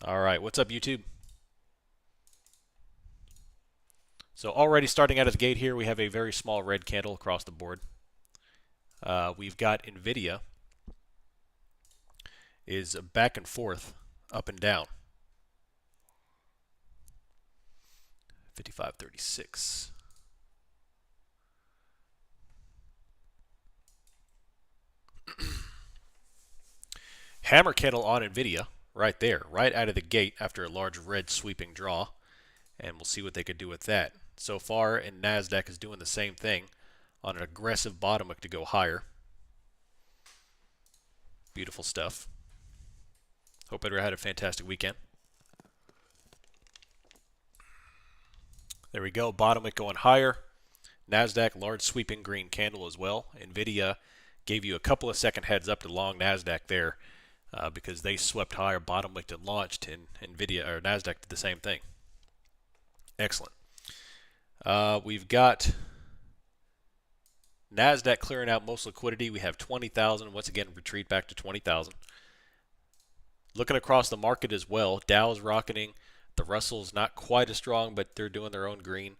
All right, what's up, YouTube? So already starting out of the gate here, we have a very small red candle across the board. We've got NVIDIA is back and forth, up and down. 55.36. Hammer candle on NVIDIA right there, right out of the gate after a large red sweeping draw. And we'll see what they could do with that. So far, and NASDAQ is doing the same thing on an aggressive bottom hook to go higher. Beautiful stuff. Hope everyone had a fantastic weekend. There we go, bottom hook going higher. NASDAQ, large sweeping green candle as well. NVIDIA gave you a couple of second heads up to long NASDAQ there because they swept higher, bottom hooked and launched, and NVIDIA or NASDAQ did the same thing. Excellent. We've got NASDAQ clearing out most liquidity. We have 20,000. Once again, retreat back to 20,000. Looking across the market as well, Dow's rocketing. The Russell's not quite as strong, but they're doing their own green.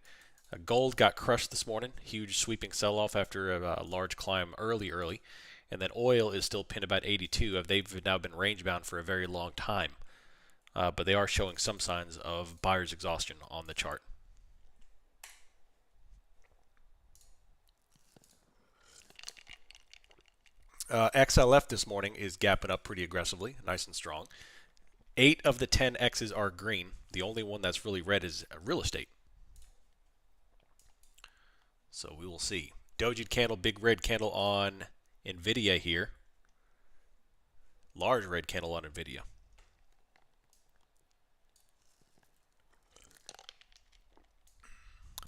Gold got crushed this morning. Huge sweeping sell-off after a large climb early. And then oil is still pinned about 82. They've now been range-bound for a very long time. But they are showing some signs of buyer's exhaustion on the chart. XLF this morning is gapping up pretty aggressively, nice and strong. 8 of the 10 X's are green. The only one that's really red is real estate. So we will see. Doji candle, big red candle on NVIDIA here. Large red candle on NVIDIA.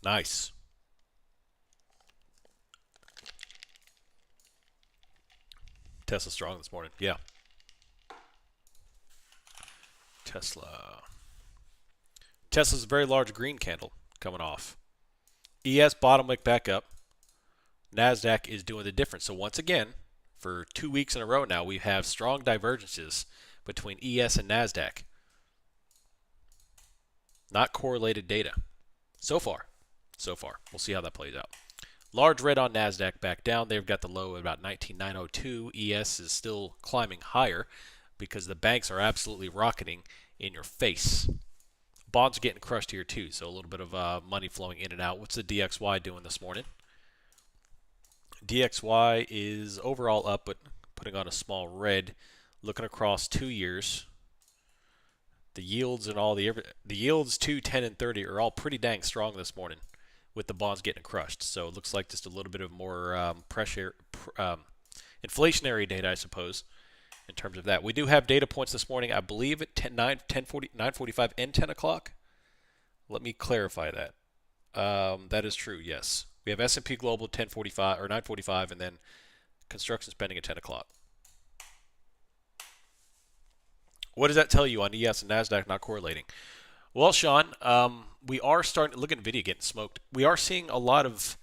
Nice. Tesla strong this morning. Yeah. Tesla's a very large green candle coming off. ES bottom wick back up. NASDAQ is doing the difference. So once again, for 2 weeks in a row now, we have strong divergences between ES and NASDAQ. Not correlated data. So far. We'll see how that plays out. Large red on NASDAQ back down. They've got the low at about 19,902. ES is still climbing higher because the banks are absolutely rocketing in your face. Bonds are getting crushed here too, so a little bit of money flowing in and out. What's the DXY doing this morning? DXY is overall up, but putting on a small red. Looking across 2 years, the yields and all the yields 2, 10, and 30 are all pretty dang strong this morning, with the bonds getting crushed. So it looks like just a little bit of more inflationary data, I suppose, in terms of that. We do have data points this morning, I believe, at 9:45 and 10 o'clock. Let me clarify that. That is true, yes. We have S&P Global 10:45 or 9:45, and then construction spending at 10 o'clock. What does that tell you on ES and NASDAQ not correlating? Well, Sean, we are starting to look at NVIDIA getting smoked. We are seeing a lot of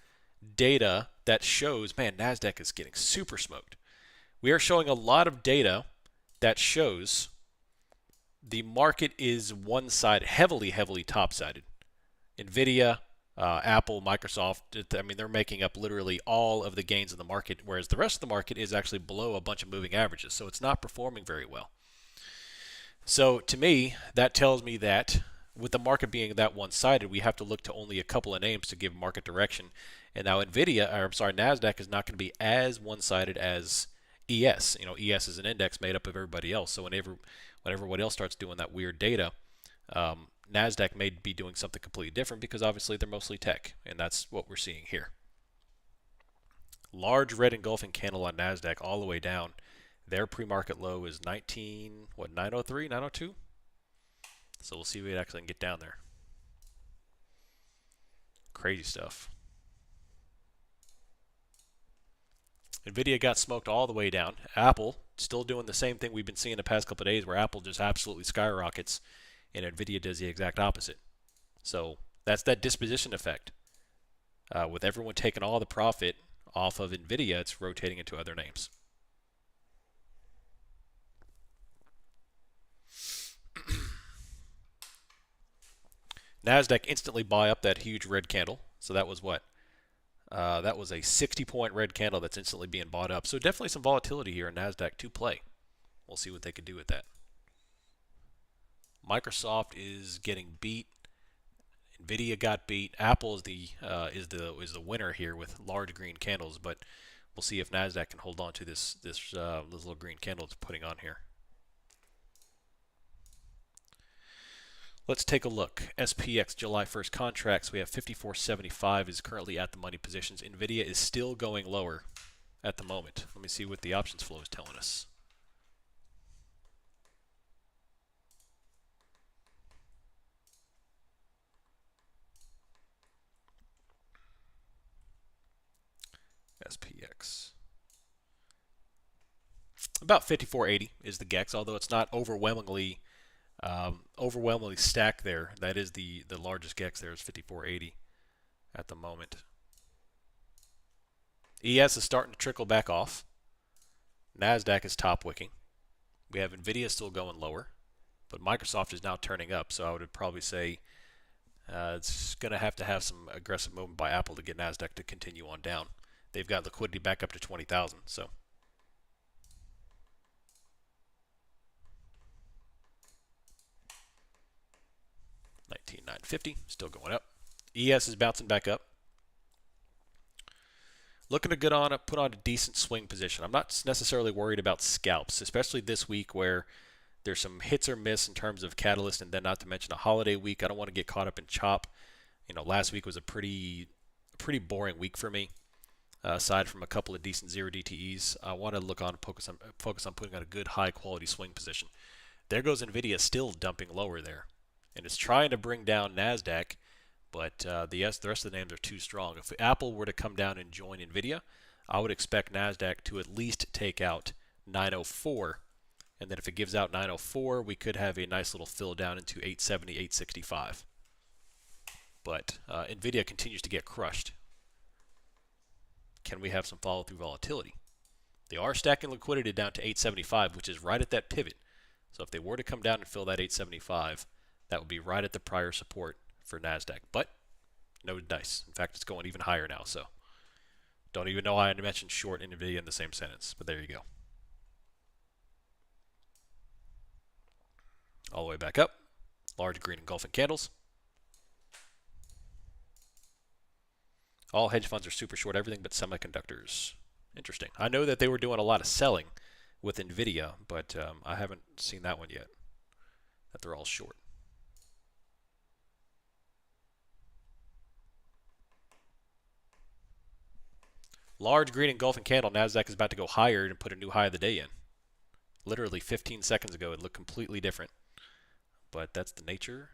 data that shows, man, NASDAQ is getting super smoked. We are showing a lot of data that shows the market is one-sided, heavily top-sided. NVIDIA, Apple, Microsoft, I mean, they're making up literally all of the gains in the market, whereas the rest of the market is actually below a bunch of moving averages. So it's not performing very well. So to me, that tells me that with the market being that one-sided, we have to look to only a couple of names to give market direction. And now NASDAQ is not going to be as one-sided as ES. You know, ES is an index made up of everybody else. So whenever everyone else starts doing that weird data, NASDAQ may be doing something completely different because obviously they're mostly tech, and that's what we're seeing here. Large red engulfing candle on NASDAQ all the way down. Their pre-market low is 903, 902? So we'll see if we actually can get down there. Crazy stuff. NVIDIA got smoked all the way down. Apple still doing the same thing we've been seeing the past couple of days, where Apple just absolutely skyrockets and NVIDIA does the exact opposite. So that's that disposition effect. With everyone taking all the profit off of NVIDIA, it's rotating into other names. NASDAQ instantly buy up that huge red candle. So that was what? That was a 60-point red candle that's instantly being bought up. So definitely some volatility here in NASDAQ to play. We'll see what they can do with that. Microsoft is getting beat. Nvidia got beat. Apple is the winner here with large green candles, but we'll see if Nasdaq can hold on to this little green candle it's putting on here. Let's take a look. SPX July 1st contracts. We have 54.75 is currently at the money positions. Nvidia is still going lower at the moment. Let me see what the options flow is telling us. SPX. About 54.80 is the GEX, although it's not overwhelmingly stacked there. That is the largest GEX there is 54.80 at the moment. ES is starting to trickle back off. NASDAQ is top wicking. We have Nvidia still going lower, but Microsoft is now turning up, so I would probably say it's going to have some aggressive movement by Apple to get NASDAQ to continue on down. They've got liquidity back up to 20,000, so. $19,950, still going up. ES is bouncing back up. Looking to put on a decent swing position. I'm not necessarily worried about scalps, especially this week where there's some hits or miss in terms of catalyst, and then not to mention a holiday week. I don't want to get caught up in chop. Last week was a pretty boring week for me. Aside from a couple of decent zero DTEs, I want to focus on putting on a good high quality swing position. There goes Nvidia still dumping lower there, and it's trying to bring down Nasdaq. But the rest of the names are too strong. If Apple were to come down and join Nvidia, I would expect NASDAQ to at least take out 904. And then if it gives out 904, we could have a nice little fill down into 870, 865. But Nvidia continues to get crushed. Can we have some follow-through volatility? They are stacking liquidity down to 875, which is right at that pivot. So if they were to come down and fill that 875, that would be right at the prior support for NASDAQ, but no dice. In fact, it's going even higher now, so don't even know why I mentioned short NVIDIA in the same sentence, but there you go. All the way back up. Large green engulfing candles. All hedge funds are super short everything but semiconductors. Interesting. I know that they were doing a lot of selling with NVIDIA, but I haven't seen that one yet, that they're all short. Large green engulfing candle. NASDAQ is about to go higher and put a new high of the day in. Literally 15 seconds ago, it looked completely different. But that's the nature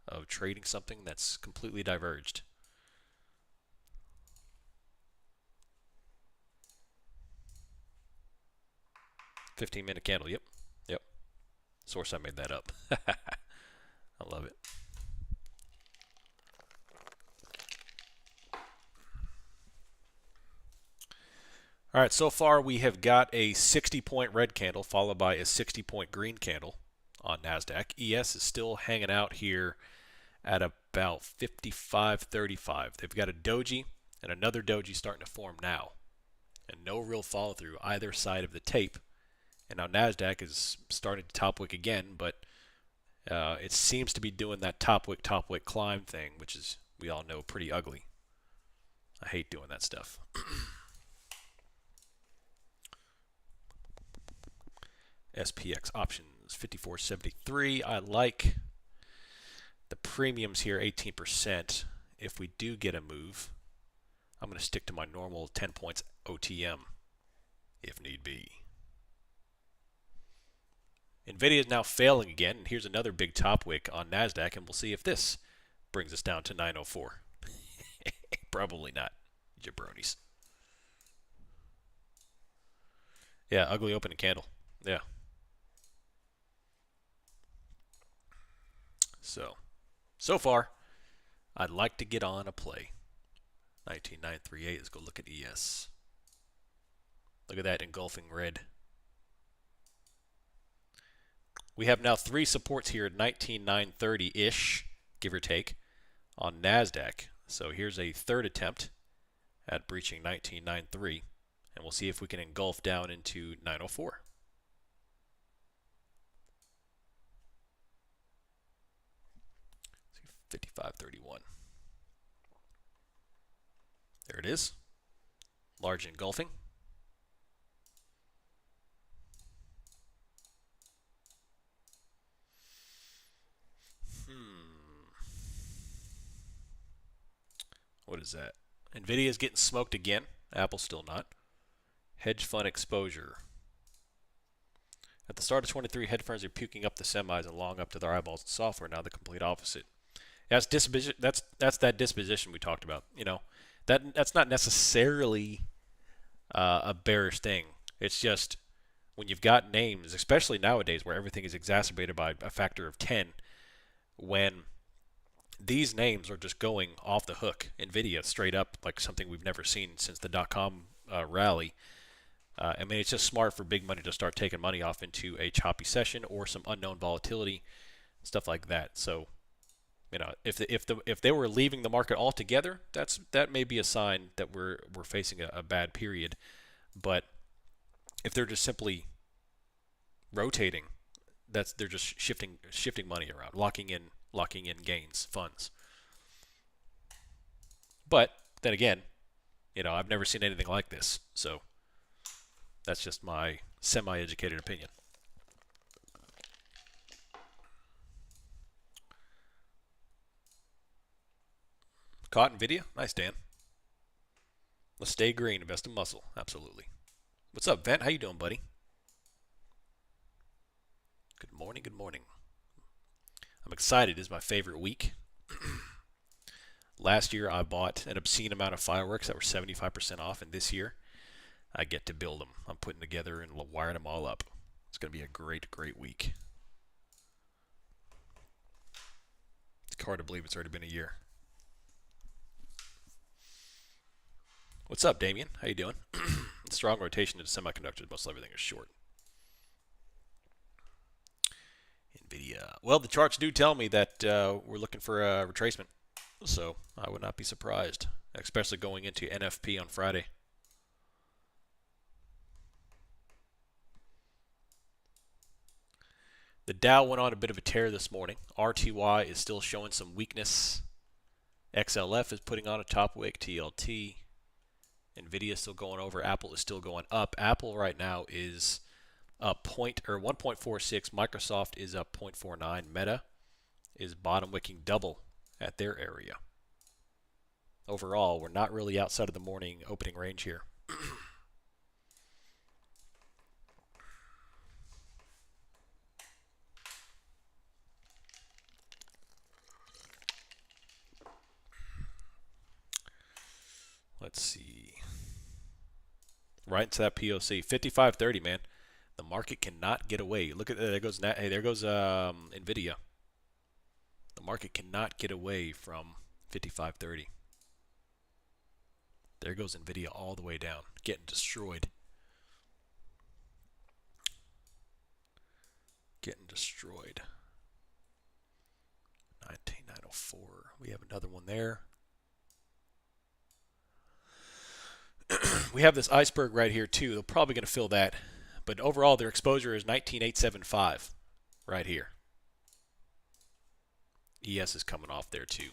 of trading something that's completely diverged. $15-minute candle. Yep. Source, I made that up. I love it. All right, so far we have got a 60-point red candle followed by a 60-point green candle on NASDAQ. ES is still hanging out here at about 55.35. They've got a doji and another doji starting to form now, and no real follow-through either side of the tape. And now NASDAQ is starting to top wick again, but it seems to be doing that top wick climb thing, which is, we all know, pretty ugly. I hate doing that stuff. SPX options 54.73. I like the premiums here, 18%. If we do get a move, I'm going to stick to my normal 10 points OTM if need be. Nvidia is now failing again, and here's another big top wick on NASDAQ, and we'll see if this brings us down to 904. Probably not, jabronis. Yeah, ugly opening candle. Yeah. So far, I'd like to get on a play. 19938, let's go look at ES. Look at that engulfing red. We have now three supports here at 19930-ish. give or take, on NASDAQ. So here's a third attempt at breaching 1993, and we'll see if we can engulf down into 904. 55.31. There it is. Large engulfing. What is that? Nvidia's getting smoked again. Apple's still not. Hedge fund exposure. At the start of 23, hedge funds are puking up the semis and long up to their eyeballs in software. Now the complete opposite. That's that disposition we talked about. You know, that's not necessarily a bearish thing. It's just when you've got names, especially nowadays where everything is exacerbated by a factor of 10, when these names are just going off the hook. Nvidia straight up like something we've never seen since the dot-com rally. I mean, it's just smart for big money to start taking money off into a choppy session or some unknown volatility, stuff like that. So, you know, if they were leaving the market altogether, that may be a sign that we're facing a bad period. But if they're just simply rotating, they're just shifting money around, locking in gains, funds. But then again, you know, I've never seen anything like this, so that's just my semi-educated opinion. Caught Nvidia? Nice, Dan. Let's stay green, invest in muscle. Absolutely. What's up, Vent? How you doing, buddy? Good morning, good morning. I'm excited. It's my favorite week. Last year, I bought an obscene amount of fireworks that were 75% off, and this year, I get to build them. I'm putting together and wiring them all up. It's going to be a great, great week. It's hard to believe it's already been a year. What's up, Damien? How you doing? Strong rotation into semiconductors. Most everything is short. Nvidia. Well, the charts do tell me that we're looking for a retracement, so I would not be surprised, especially going into NFP on Friday. The Dow went on a bit of a tear this morning. RTY is still showing some weakness. XLF is putting on a top wick. TLT. Nvidia is still going over. Apple is still going up. Apple right now is up 1.46. Microsoft is up 0.49. Meta is bottom wicking double at their area. Overall, we're not really outside of the morning opening range here. Let's see. Right into that POC. 55.30, man. The market cannot get away. Look at there goes Nvidia. The market cannot get away from 55.30. There goes Nvidia all the way down, getting destroyed. Getting destroyed. 19.904. We have another one there. We have this iceberg right here too. They're probably going to fill that, but overall their exposure is 19.875 right here. ES is coming off there too.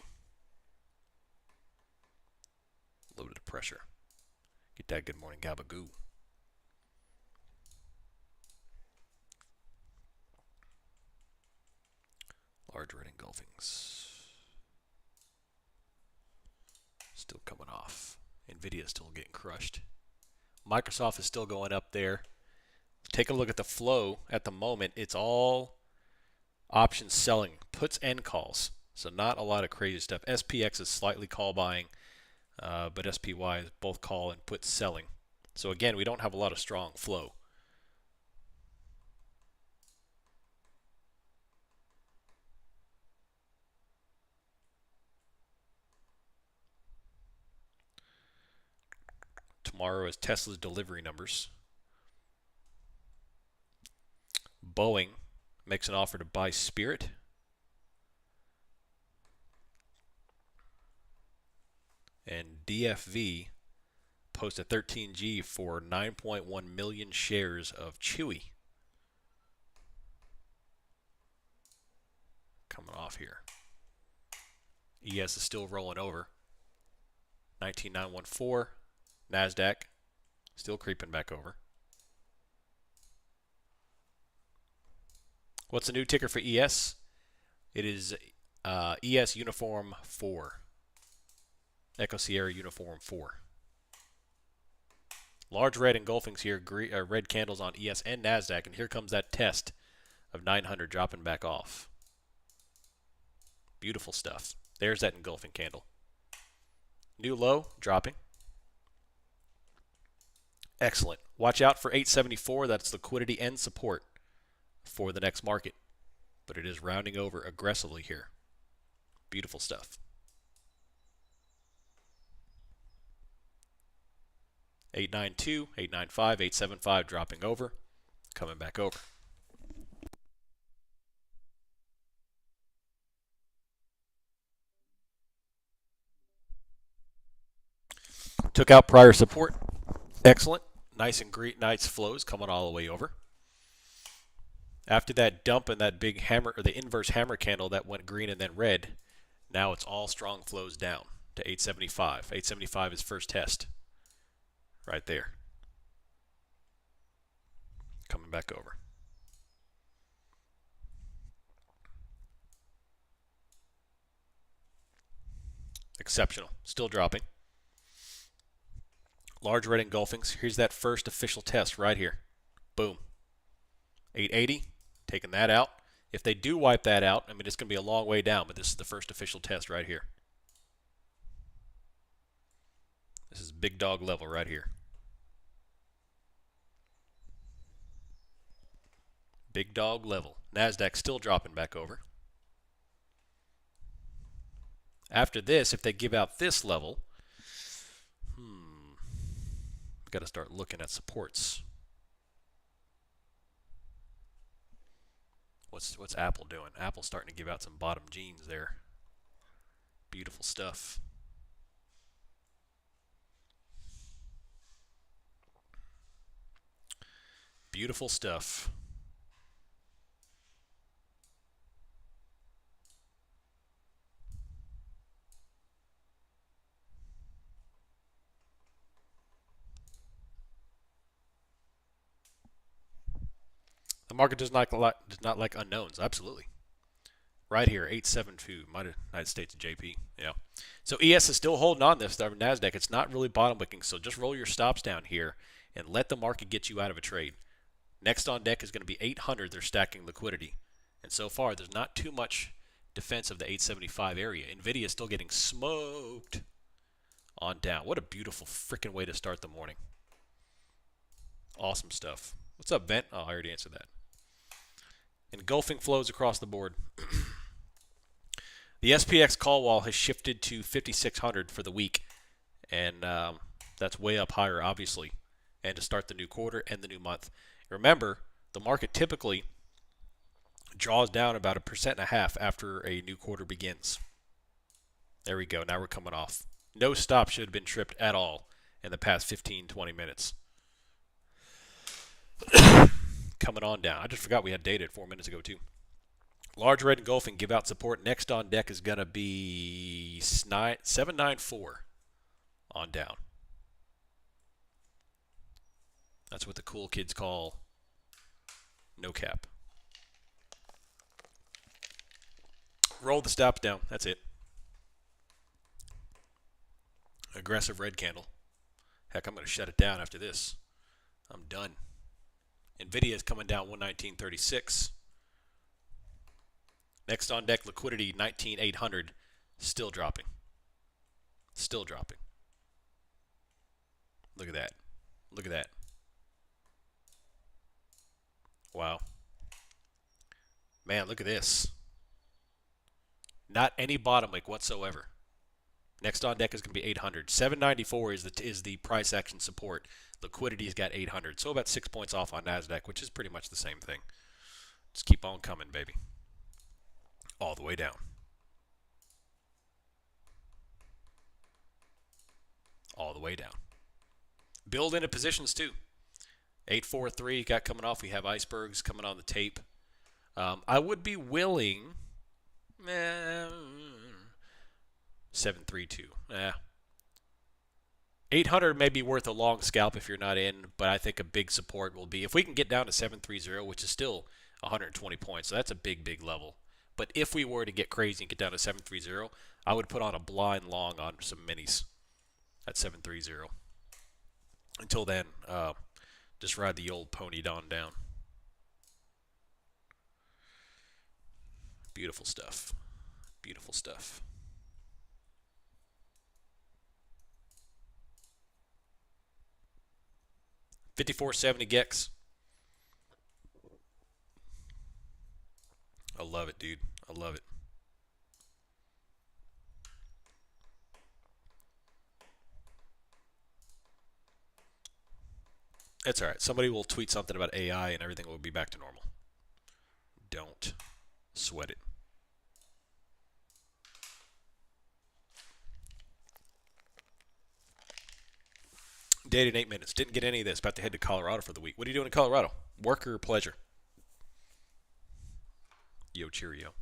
A little bit of pressure. Get that good morning gabagoo. Large red engulfings. Still coming off. Nvidia is still getting crushed. Microsoft is still going up there. Take a look at the flow at the moment. It's all options selling, puts and calls. So not a lot of crazy stuff. SPX is slightly call buying, but SPY is both call and put selling. So again, we don't have a lot of strong flow. Tomorrow is Tesla's delivery numbers. Boeing makes an offer to buy Spirit. And DFV posted 13G for 9.1 million shares of Chewy. Coming off here. ES is still rolling over. 19914. NASDAQ still creeping back over. What's the new ticker for ES? It is ES Uniform 4. Echo Sierra Uniform 4. Large red engulfings here, red candles on ES and NASDAQ, and here comes that test of 900 dropping back off. Beautiful stuff. There's that engulfing candle. New low, dropping. Excellent. Watch out for 874. That's liquidity and support for the next market. But it is rounding over aggressively here. Beautiful stuff. 892, 895, 875 dropping over, coming back over. Took out prior support. Excellent. Nice and great, nice flows coming all the way over. After that dump and that big hammer, or the inverse hammer candle that went green and then red, now it's all strong flows down to 875. 875 is first test. Right there. Coming back over. Exceptional. Still dropping. Large red engulfings. Here's that first official test right here. Boom. 880. Taking that out. If they do wipe that out, I mean, it's going to be a long way down, but this is the first official test right here. This is big dog level right here. Big dog level. NASDAQ still dropping back over. After this, if they give out this level, got to start looking at supports. What's Apple doing? Apple's starting to give out some bottom jeans there. Beautiful stuff. Beautiful stuff. The market does not like unknowns. Absolutely. Right here, 872, United States JP. Yeah. So ES is still holding on this. NASDAQ, it's not really bottom wicking, so just roll your stops down here and let the market get you out of a trade. Next on deck is going to be 800. They're stacking liquidity. And so far, there's not too much defense of the 875 area. NVIDIA is still getting smoked on down. What a beautiful freaking way to start the morning. Awesome stuff. What's up, Vent? Oh, I already answered that. Engulfing flows across the board. The SPX call wall has shifted to 5,600 for the week, and that's way up higher, obviously, and to start the new quarter and the new month. Remember, the market typically draws down about 1.5% after a new quarter begins. There we go. Now we're coming off. No stop should have been tripped at all in the past 15, 20 minutes. Coming on down. I just forgot we had data 4 minutes ago, too. Large red engulfing, give out support. Next on deck is going to be 794 on down. That's what the cool kids call no cap. Roll the stops down. That's it. Aggressive red candle. Heck, I'm going to shut it down after this. I'm done. NVIDIA is coming down 119.36. Next on deck, liquidity 19,800. Still dropping. Still dropping. Look at that. Look at that. Wow. Man, look at this. Not any bottom wick whatsoever. Next on deck is going to be 800. 794 is the price action support. Liquidity's got 800. So about 6 points off on NASDAQ, which is pretty much the same thing. Just keep on coming, baby. All the way down. all the way down. Build into positions too. 843 got coming off. We have icebergs coming on the tape. I would be willing. 732. 800 may be worth a long scalp if you're not in, but I think a big support will be if we can get down to 730, which is still 120 points. So that's a big, big level. But if we were to get crazy and get down to 730, I would put on a blind long on some minis at 730. Until then, just ride the old pony down. Beautiful stuff. Beautiful stuff. $54.70 Gex. I love it, dude. I love it. It's all right. Somebody will tweet something about AI and everything will be back to normal. Don't sweat it. Dated in 8 minutes. Didn't get any of this. About to head to Colorado for the week. What are you doing in Colorado? Work or pleasure? Yo, cheerio.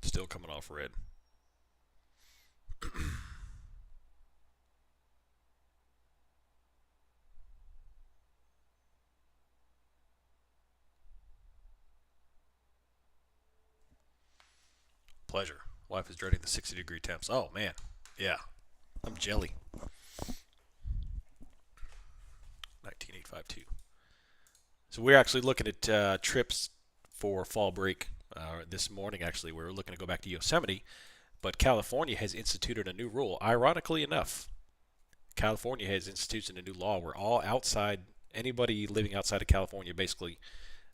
Still coming off red. Pleasure. Wife is dreading the 60-degree temps. Oh, man. Yeah. I'm jelly. 19852. So we're actually looking at trips for fall break. This morning, actually, we were looking to go back to Yosemite, but California has instituted a new rule. Ironically enough, California has instituted a new law where anybody living outside of California, basically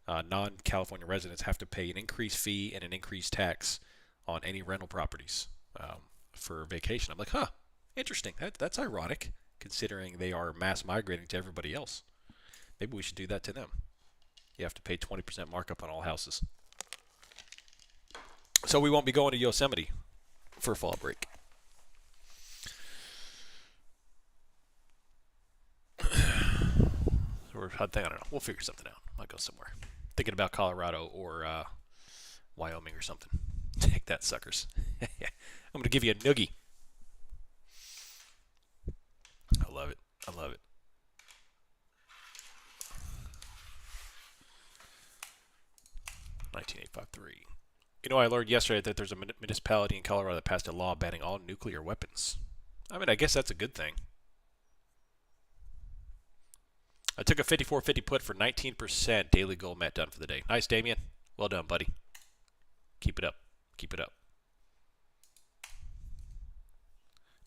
non-California residents, have to pay an increased fee and an increased tax on any rental properties for vacation. I'm like, interesting. That's ironic, considering they are mass migrating to everybody else. Maybe we should do that to them. You have to pay 20% markup on all houses. So we won't be going to Yosemite for fall break. I don't know. We'll figure something out. I'll go somewhere. Thinking about Colorado or Wyoming or something. Take that, suckers. I'm going to give you a noogie. I love it. I love it. $19,853. You know, I learned yesterday that there's a municipality in Colorado that passed a law banning all nuclear weapons. I mean, I guess that's a good thing. I took a 54.50 put for 19% daily gold met done for the day. Nice, Damien. Well done, buddy. Keep it up. Keep it up.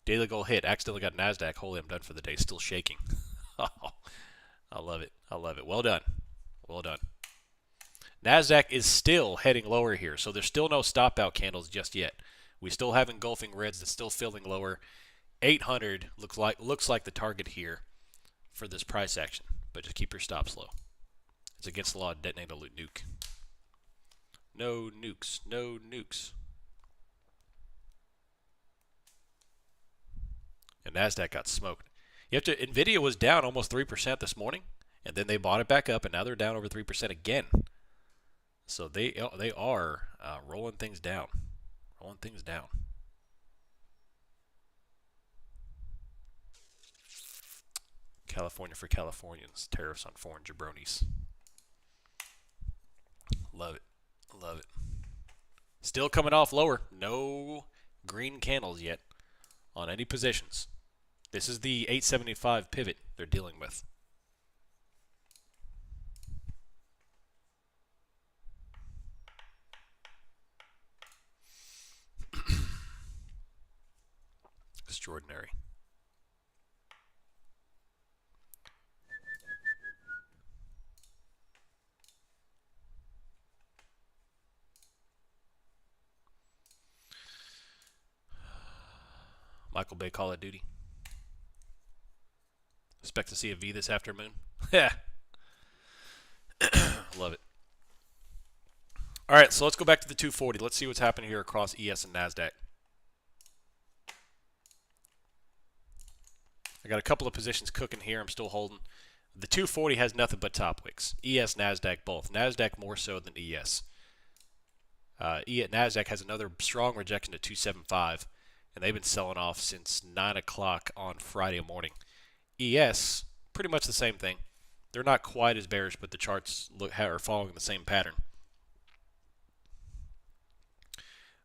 Daily gold hit. Accidentally got NASDAQ. Holy, I'm done for the day. Still shaking. Oh, I love it. I love it. Well done. Well done. NASDAQ is still heading lower here, so there's still no stop-out candles just yet. We still have engulfing reds that's still filling lower. 800 looks like the target here for this price action, but just keep your stops low. It's against the law to detonate a nuke. No nukes. No nukes. And NASDAQ got smoked. NVIDIA was down almost 3% this morning, and then they bought it back up, and now they're down over 3% again. So they are rolling things down. Rolling things down. California for Californians. Tariffs on foreign jabronis. Love it. Love it. Still coming off lower. No green candles yet on any positions. This is the 875 pivot they're dealing with. Extraordinary. Michael Bay Call of Duty. Expect to see a V this afternoon. Yeah. Love it. All right, so let's go back to the 240. Let's see what's happening here across ES and NASDAQ. I got a couple of positions cooking here. I'm still holding. The 240 has nothing but top wicks. ES, NASDAQ, both. NASDAQ more so than ES. NASDAQ has another strong rejection to 275, and they've been selling off since 9 o'clock on Friday morning. ES, pretty much the same thing. They're not quite as bearish, but the charts are following the same pattern.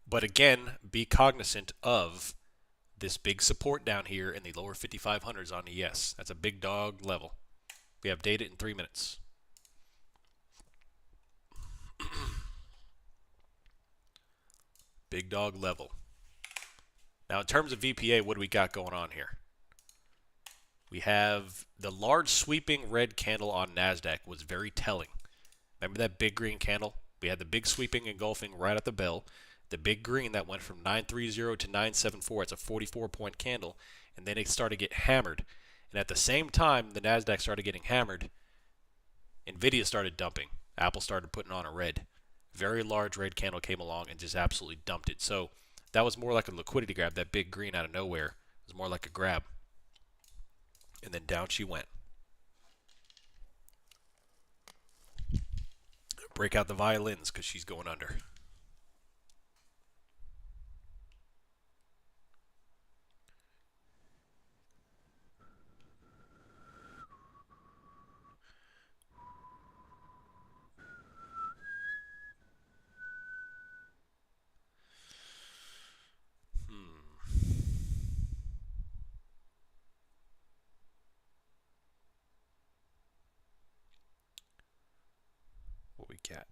But again, be cognizant of this big support down here in the lower 5500s on ES. That's a big dog level. We have data in 3 minutes. Big dog level. Now, in terms of VPA, what do we got going on here? We have the large sweeping red candle on NASDAQ was very telling. Remember that big green candle? We had the big sweeping engulfing right at the bell. The big green that went from 930 to 974. It's a 44-point candle. And then it started to get hammered. And at the same time the NASDAQ started getting hammered, NVIDIA started dumping. Apple started putting on a red. Very large red candle came along and just absolutely dumped it. So that was more like a liquidity grab. That big green out of nowhere was more like a grab. And then down she went. Break out the violins because she's going under. What we got?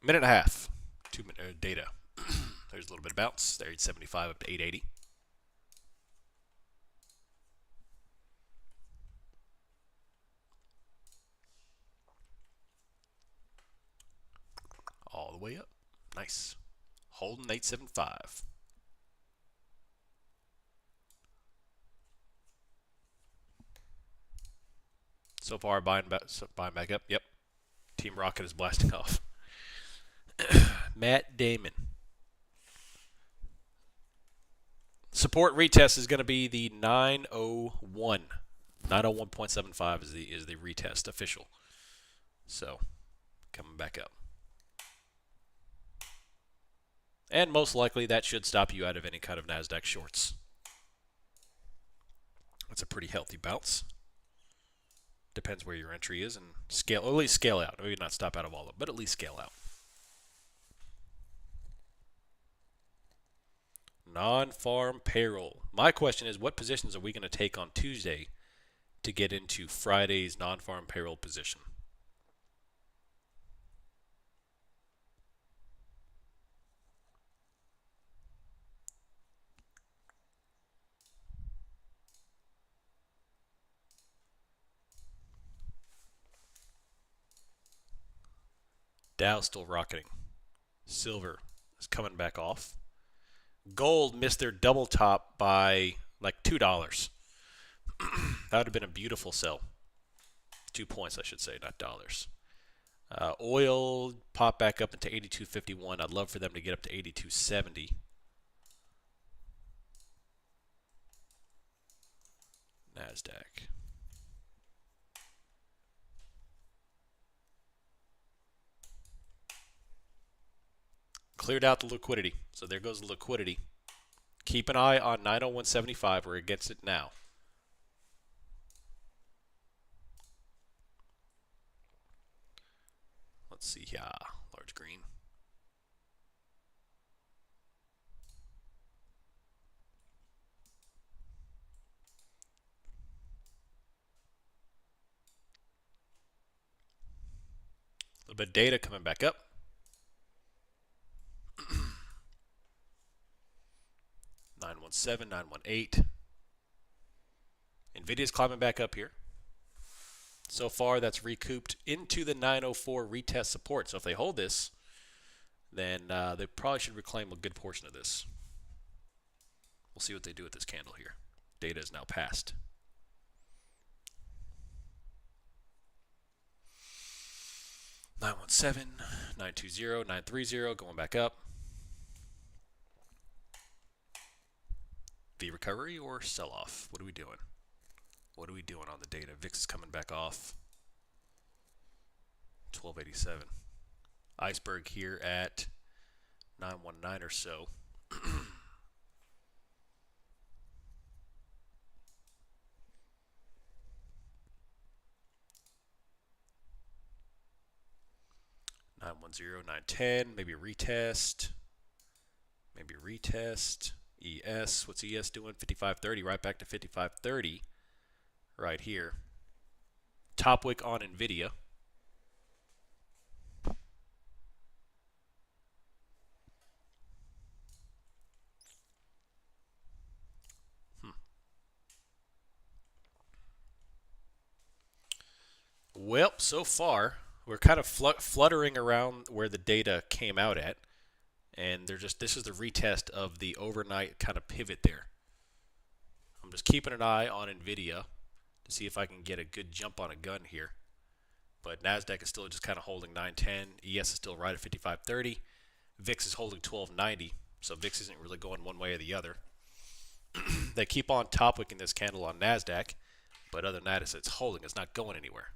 Minute and a half. 2 minute data. There's a little bit of bounce. There, 875 up to 880. All the way up. Nice. Holding 875. So far, buying back up. Yep. Team Rocket is blasting off. Matt Damon. Support retest is going to be the 901. 901.75 is the retest official. So, coming back up. And most likely that should stop you out of any kind of NASDAQ shorts. That's a pretty healthy bounce. Depends where your entry is and scale, or at least scale out. Maybe not stop out of all of it, but at least scale out. Non-farm payroll. My question is, what positions are we going to take on Tuesday to get into Friday's non-farm payroll position? Dow still rocketing. Silver is coming back off. Gold missed their double top by like $2. That would have been a beautiful sell. 2 points, I should say, not dollars. Oil popped back up into 82.51. I'd love for them to get up to 82.70. NASDAQ. Cleared out the liquidity. So there goes the liquidity. Keep an eye on 901.75. We're against it now. Let's see here. Large green. A little bit of data coming back up. 917, 918. NVIDIA's climbing back up here. So far, that's recouped into the 904 retest support. So if they hold this, then they probably should reclaim a good portion of this. We'll see what they do with this candle here. Data is now passed. Nine 917, 920, 930, going back up. V recovery or sell off? What are we doing? What are we doing on the data? VIX is coming back off. 1287. Iceberg here at 919 or so. Nine 910, maybe retest. Maybe retest. ES, what's ES doing? 5530, right back to 5530. Right here. Top wick on NVIDIA. Well, so far, we're kind of fluttering around where the data came out at. And this is the retest of the overnight kind of pivot there. I'm just keeping an eye on NVIDIA to see if I can get a good jump on a gun here. But NASDAQ is still just kind of holding 910. ES is still right at 5530. VIX is holding 1290. So VIX isn't really going one way or the other. They keep on top wicking this candle on NASDAQ. But other than that, it's holding. It's not going anywhere.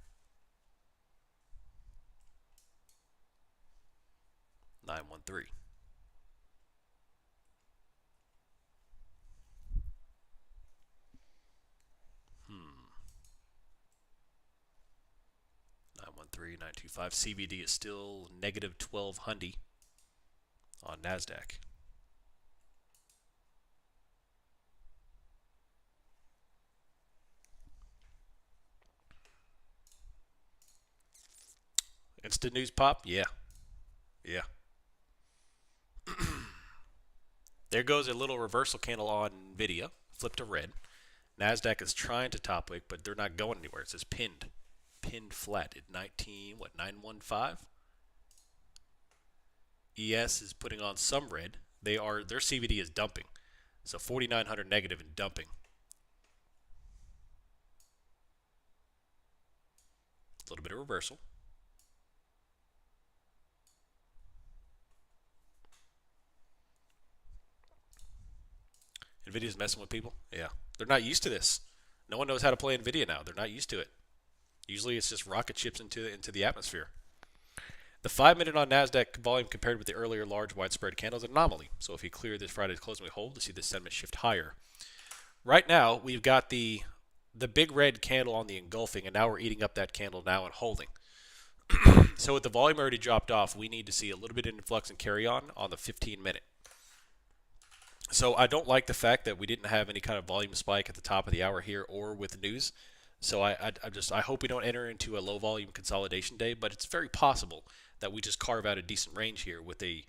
913. 913, 925. CVD is still negative 1200 on NASDAQ. Instant news pop? Yeah. Yeah. There goes a little reversal candle on NVIDIA. Flipped to red. NASDAQ is trying to top wick, but they're not going anywhere. It says pinned. Pinned flat at 915. ES is putting on some red. Their CVD is dumping. So 4,900 negative and dumping. A little bit of reversal. NVIDIA's messing with people? Yeah. They're not used to this. No one knows how to play NVIDIA now. They're not used to it. Usually it's just rocket ships into the atmosphere. The 5-minute on NASDAQ volume compared with the earlier large widespread candle is an anomaly. So if you clear this Friday's closing, we hold to see the sentiment shift higher. Right now, we've got the big red candle on the engulfing, and now we're eating up that candle now and holding. So with the volume already dropped off, we need to see a little bit of influx and carry on the 15-minute. So I don't like the fact that we didn't have any kind of volume spike at the top of the hour here or with the news. So I hope we don't enter into a low volume consolidation day, but it's very possible that we just carve out a decent range here with a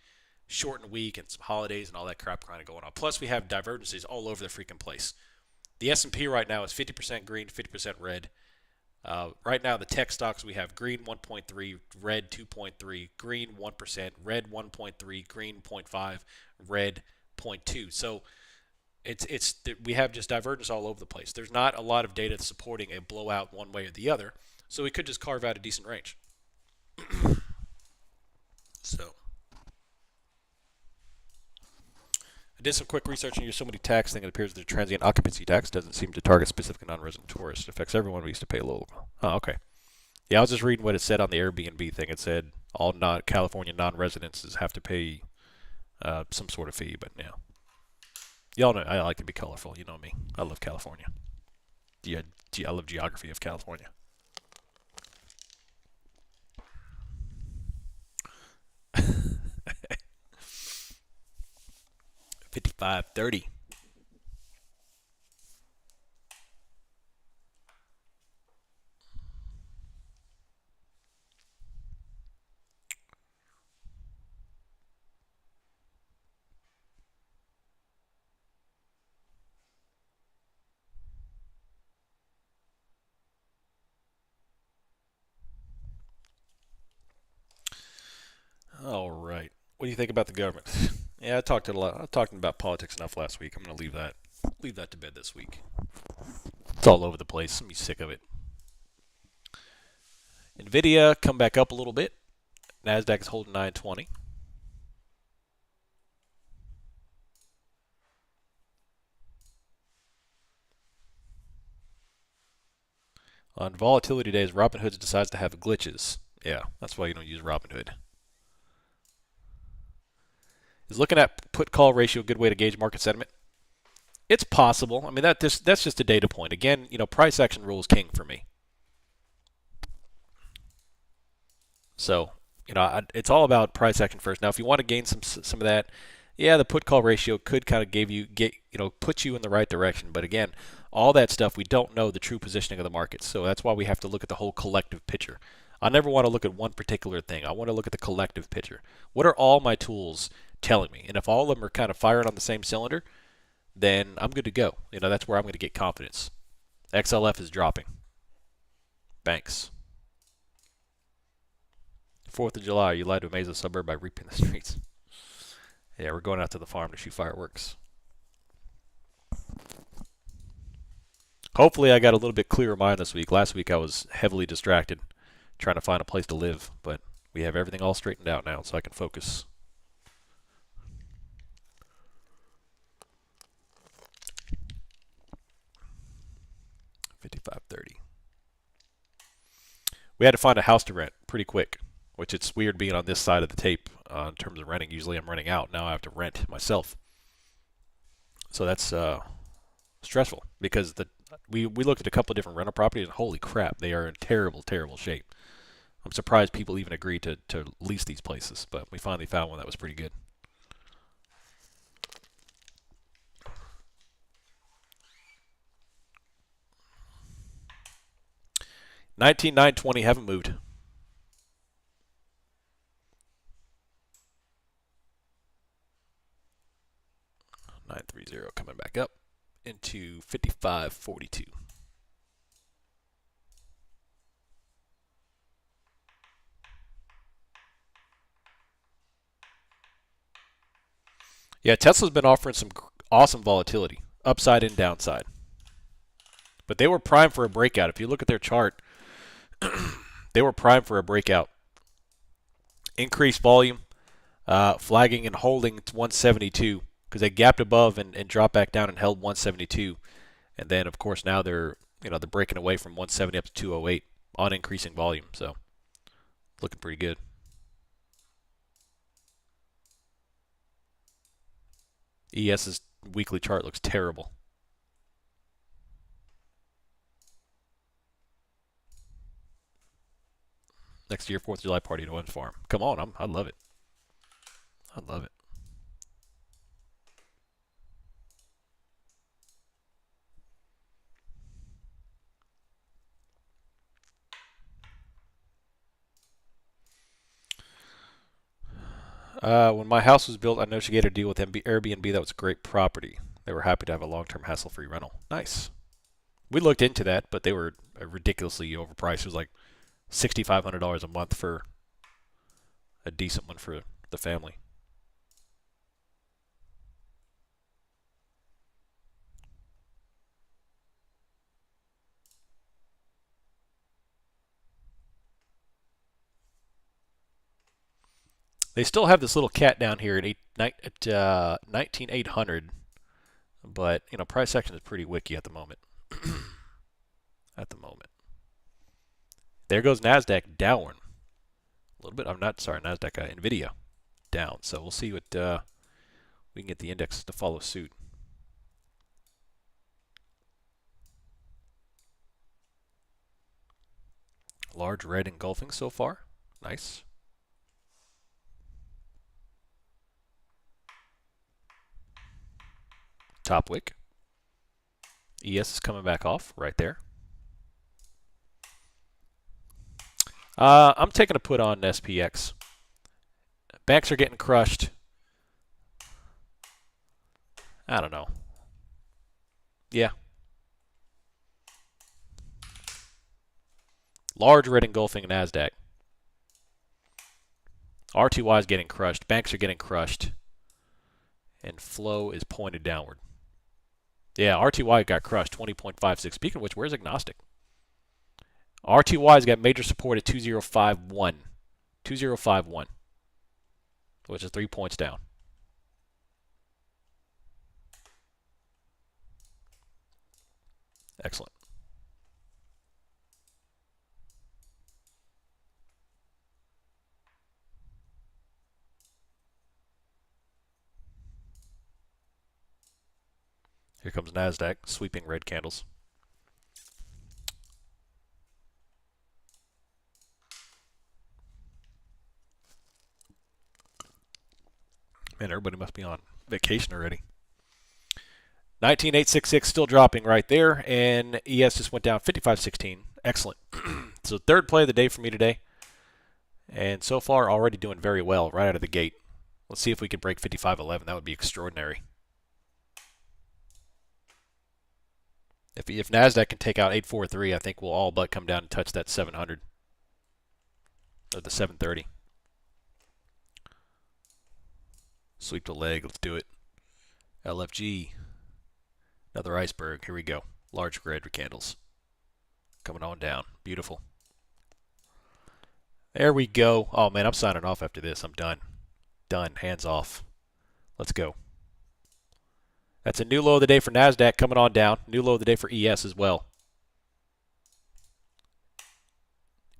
shortened week and some holidays and all that crap kind of going on. Plus we have divergences all over the freaking place. The S&P right now is 50% green, 50% red. Right now the tech stocks we have green 1.3, red 2.3, green 1%, red 1.3, green 0.5, red 0.2. So we have just divergence all over the place. There's not a lot of data supporting a blowout one way or the other, so we could just carve out a decent range. So I did some quick research on your Yosemite tax thing. It appears the transient occupancy tax doesn't seem to target specific non-resident tourists. It affects everyone. We used to pay a little. Oh, okay. Yeah, I was just reading what it said on the Airbnb thing. It said all California non-residents have to pay some sort of fee, but yeah. Y'all know I like to be colorful. You know me. I love California. Yeah, I love geography of California. $55.30. What do you think about the government? Yeah, I talked a lot. I talked about politics enough last week. I'm gonna leave that to bed this week. It's all over the place. I'm sick of it. Nvidia come back up a little bit. Nasdaq is holding 920. On volatility days, Robinhood decides to have glitches. Yeah, that's why you don't use Robinhood. Is looking at put call ratio a good way to gauge market sentiment? It's possible. I mean, that's just a data point. Again, price action rules king for me. So, it's all about price action first. Now, if you want to gain some of that, yeah, the put call ratio could kind of put you in the right direction. But again, all that stuff we don't know the true positioning of the market. So that's why we have to look at the whole collective picture. I never want to look at one particular thing. I want to look at the collective picture. What are all my tools telling me? And if all of them are kind of firing on the same cylinder, then I'm good to go. That's where I'm going to get confidence. XLF is dropping. Banks. 4th of July, you lied to amaze the suburb by reaping the streets. Yeah, we're going out to the farm to shoot fireworks. Hopefully I got a little bit clearer mind this week. Last week I was heavily distracted trying to find a place to live, but we have everything all straightened out now so I can focus. $55.30. We had to find a house to rent pretty quick, which it's weird being on this side of the tape in terms of renting. Usually I'm renting out. Now I have to rent myself. So that's stressful because we looked at a couple of different rental properties and holy crap, they are in terrible, terrible shape. I'm surprised people even agree to lease these places, but we finally found one that was pretty good. 19,920 haven't moved. 930 coming back up into 55.42. Yeah, Tesla's been offering some awesome volatility, upside and downside. But they were primed for a breakout. If you look at their chart, they were primed for a breakout. Increased volume, flagging and holding 172 because they gapped above and dropped back down and held 172. And then, of course, now they're breaking away from 170 up to 208 on increasing volume. So, looking pretty good. ES's weekly chart looks terrible. Next year, 4th of July party at Owens Farm. Come on, I love it. I love it. When my house was built, I negotiated a deal with Airbnb that was a great property. They were happy to have a long-term hassle-free rental. Nice. We looked into that, but they were ridiculously overpriced. It was like $6,500 a month for a decent one for the family. They still have this little cat down here at 19,800, but price action is pretty wicky at the moment. At the moment. There goes Nasdaq down a little bit. I'm not sorry, Nasdaq, Nvidia down. So we'll see what we can get the index to follow suit. Large red engulfing so far. Nice. Top wick. ES is coming back off right there. I'm taking a put on SPX. Banks are getting crushed. I don't know. Yeah. Large red engulfing Nasdaq. RTY is getting crushed. Banks are getting crushed. And flow is pointed downward. Yeah, RTY got crushed, 20.56. Speaking of which, where's agnostic? RTY's got major support at 2051. 2051, which is 3 points down. Excellent. Here comes NASDAQ, sweeping red candles. Man, everybody must be on vacation already. 19,866 still dropping right there, and ES just went down 55.16. Excellent. So third play of the day for me today, and so far already doing very well right out of the gate. Let's see if we can break 55.11. That would be extraordinary. If NASDAQ can take out 843, I think we'll all but come down and touch that 700 or the 730. Sweep the leg. Let's do it. LFG. Another iceberg. Here we go. Large red candles. Coming on down. Beautiful. There we go. Oh, man, I'm signing off after this. I'm done. Done. Hands off. Let's go. That's a new low of the day for NASDAQ coming on down. New low of the day for ES as well.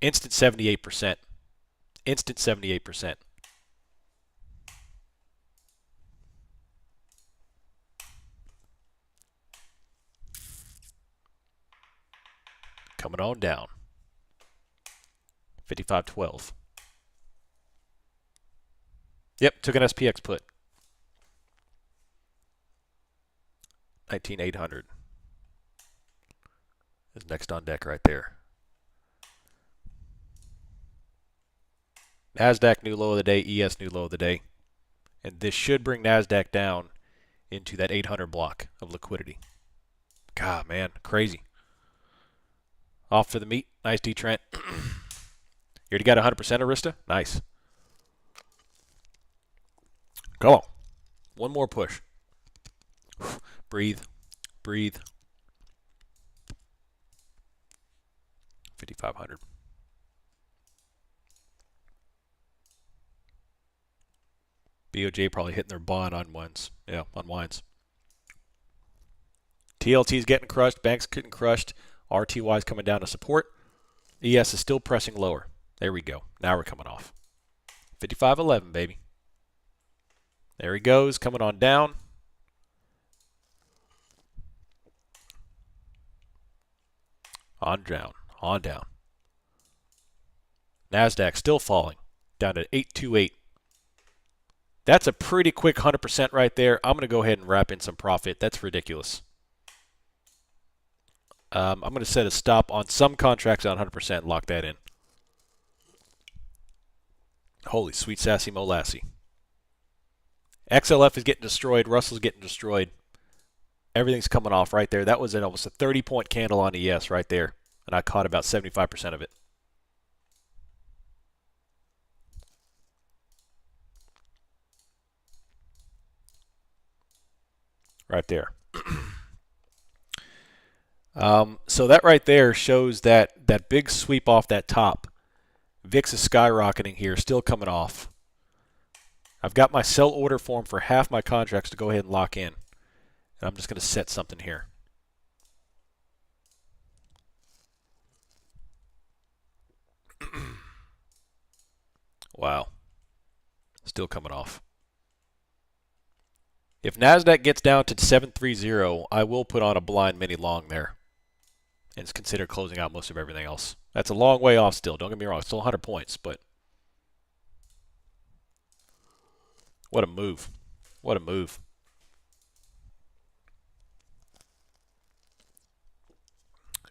Instant 78%. Instant 78%. Coming on down. 55.12. Yep, took an SPX put. 19,800 is next on deck right there. NASDAQ new low of the day, ES new low of the day. And this should bring NASDAQ down into that 800 block of liquidity. God, man, crazy. Off for the meat. Nice D Trent. You already got 100% Arista? Nice. Go on. One more push. Breathe. Breathe. 5,500. BOJ probably hitting their bond unwinds. Yeah, unwinds. TLT's getting crushed. Banks getting crushed. RTY's coming down to support. ES is still pressing lower. There we go. Now we're coming off. 55.11, baby. There he goes, coming on down. On down. On down. NASDAQ still falling. Down to 828. That's a pretty quick 100% right there. I'm going to go ahead and wrap in some profit. That's ridiculous. I'm going to set a stop on some contracts on 100%. Lock that in. Holy sweet sassy molassie. XLF is getting destroyed. Russell's getting destroyed. Everything's coming off right there. That was almost a 30-point candle on ES right there. And I caught about 75% of it. Right there. So that right there shows that big sweep off that top. VIX is skyrocketing here, still coming off. I've got my sell order form for half my contracts to go ahead and lock in. And I'm just going to set something here. Wow. Still coming off. If NASDAQ gets down to 730, I will put on a blind mini long there. And consider closing out most of everything else. That's a long way off still. Don't get me wrong. It's still 100 points, but what a move. What a move.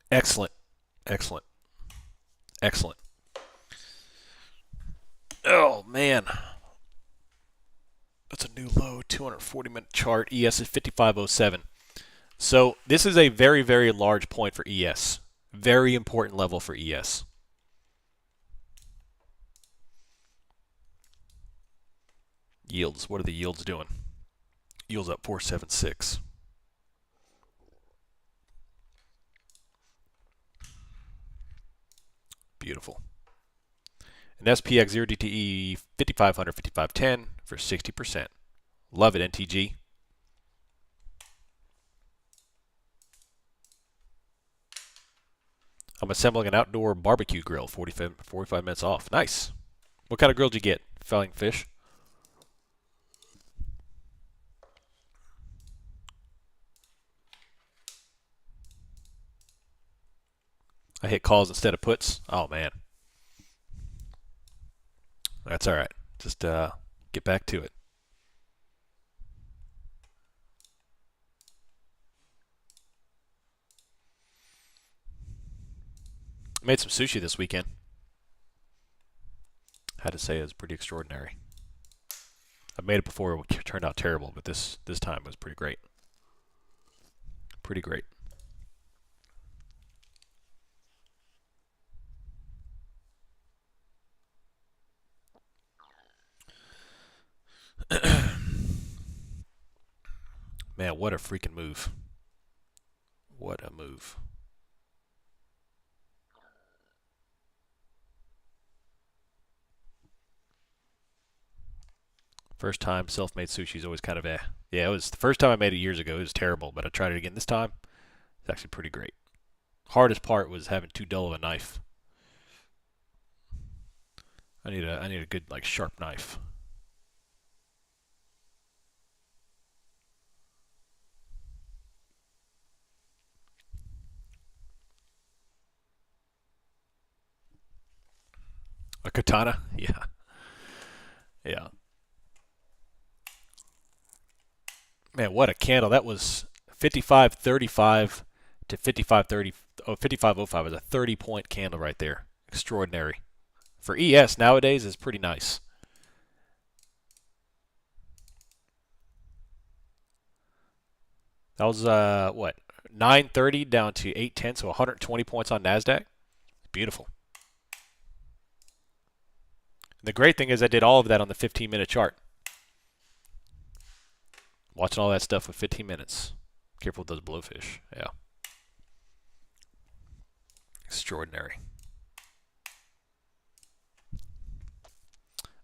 Excellent. Excellent. Excellent. Oh, man. That's a new low, 240-minute chart. ES is 55.07. So this is a very, very large point for ES. Very important level for ES. Yields. What are the yields doing? Yields up 476. Beautiful. An SPX 0 DTE 5500, 5510 for 60%. Love it, NTG. I'm assembling an outdoor barbecue grill, 45 minutes off. Nice. What kind of grill did you get? Fighting fish? I hit calls instead of puts. Oh, man. That's all right. Just get back to it. I made some sushi this weekend. I had to say it was pretty extraordinary. I've made it before. It turned out terrible, but this time was pretty great. Pretty great. Man, what a freaking move. What a move. First time self-made sushi is always kind of Yeah, it was the first time I made it years ago. It was terrible, but I tried it again this time. It's actually pretty great. Hardest part was having too dull of a knife. I need a good like sharp knife. A katana? Yeah. Yeah. Man, what a candle. That was 55.35 to 55.30. Oh, 55.05 is a 30-point candle right there. Extraordinary. For ES nowadays is pretty nice. That was what 930 down to 810, so 120 points on Nasdaq. Beautiful. The great thing is I did all of that on the 15-minute chart. Watching all that stuff with 15 minutes. Careful with those blowfish. Yeah. Extraordinary.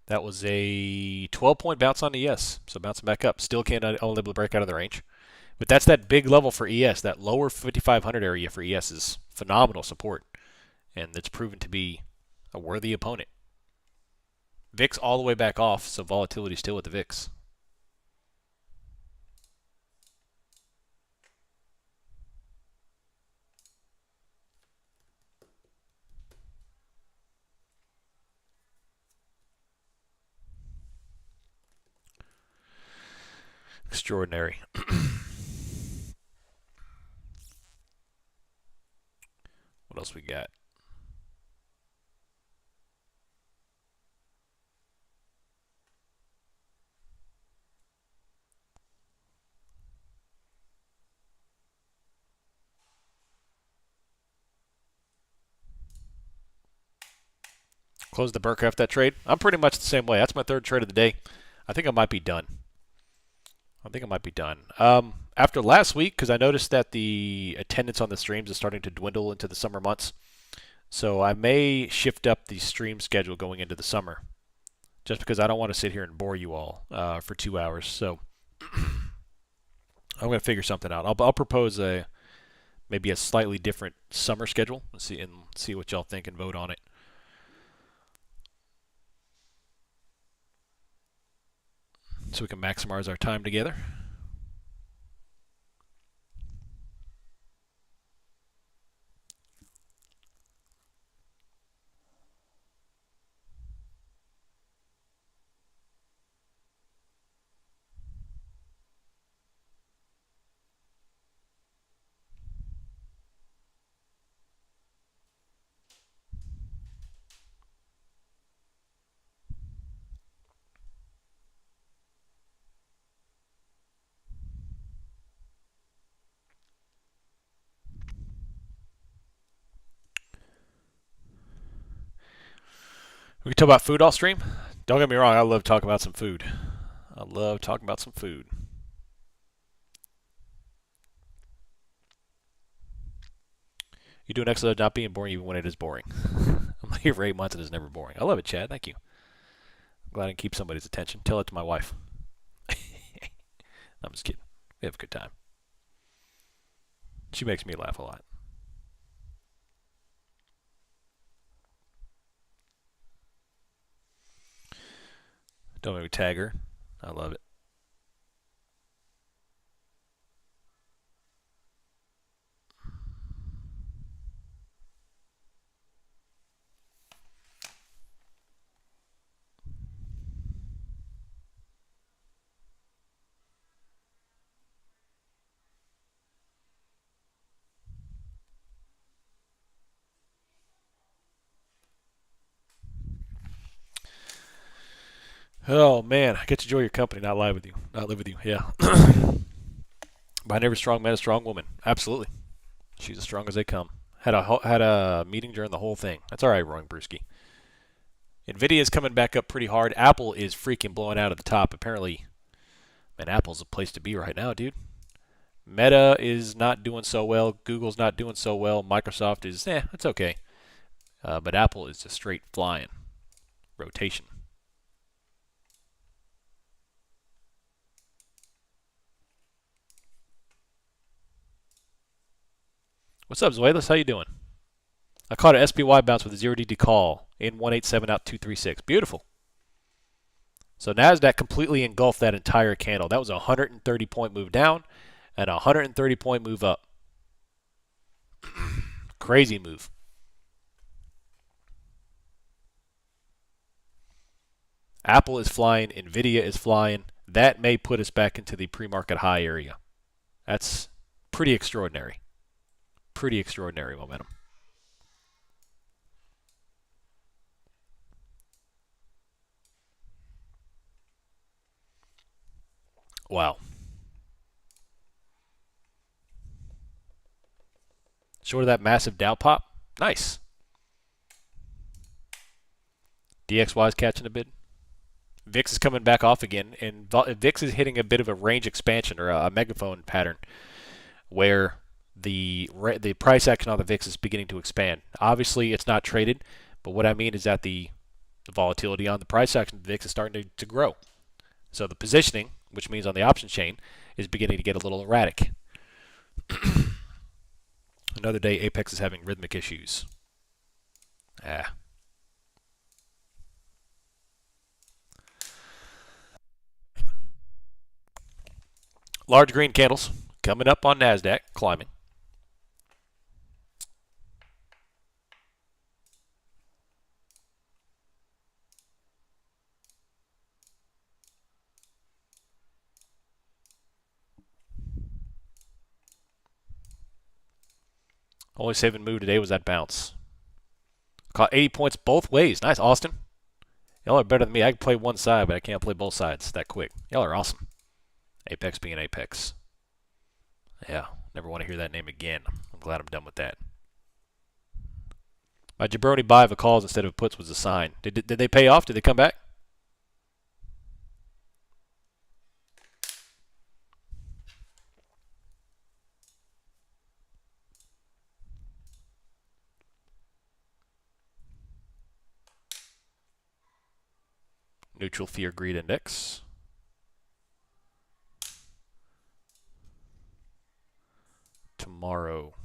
That was a 12-point bounce on ES, so bouncing back up. Still can't only able to break out of the range. But that's that big level for ES. That lower 5,500 area for ES is phenomenal support, and it's proven to be a worthy opponent. VIX all the way back off, so volatility still with the VIX. Extraordinary. What else we got? Close the Burke after that trade. I'm pretty much the same way. That's my third trade of the day. I think I might be done. After last week, because I noticed that the attendance on the streams is starting to dwindle into the summer months, so I may shift up the stream schedule going into the summer, just because I don't want to sit here and bore you all for 2 hours. So I'm going to figure something out. I'll propose maybe a slightly different summer schedule and see what y'all think and vote on it. So we can maximize our time together. We can talk about food all stream. Don't get me wrong, I love talking about some food. I love talking about some food. You do an excellent job not being boring even when it is boring. I'm here for 8 months and it's never boring. I love it, Chad. Thank you. I'm glad I can keep somebody's attention. Tell it to my wife. I'm just kidding. We have a good time. She makes me laugh a lot. Don't make me tag her. I love it. Oh man, I get to enjoy your company, not live with you, not live with you. Yeah. Behind every strong man, a strong woman. Absolutely, she's as strong as they come. Had a meeting during the whole thing. That's all right, Roy Brewski. Nvidia is coming back up pretty hard. Apple is freaking blowing out at the top. Apparently, man, Apple's a place to be right now, dude. Meta is not doing so well. Google's not doing so well. Microsoft is, it's okay. But Apple is just straight flying. Rotation. What's up, Zoelis? How you doing? I caught an SPY bounce with a 0DT call in 187 out 236. Beautiful. So NASDAQ completely engulfed that entire candle. That was a 130-point move down and a 130-point move up. Crazy move. Apple is flying. Nvidia is flying. That may put us back into the pre-market high area. That's pretty extraordinary. Pretty extraordinary momentum. Wow. Short of that massive Dow pop. Nice. DXY is catching a bit. VIX is coming back off again, and VIX is hitting a bit of a range expansion or a megaphone pattern where the price action on the VIX is beginning to expand. Obviously, it's not traded, but what I mean is that the volatility on the price action of the VIX is starting to grow. So the positioning, which means on the option chain, is beginning to get a little erratic. Another day, Apex is having rhythmic issues. Large green candles coming up on NASDAQ, climbing. Only saving move today was that bounce. Caught 80 points both ways. Nice, Austin. Y'all are better than me. I can play one side, but I can't play both sides that quick. Y'all are awesome. Apex being Apex. Yeah, never want to hear that name again. I'm glad I'm done with that. My jabroni buy of a calls instead of puts was a sign. Did they pay off? Did they come back? Neutral fear greed index. Tomorrow.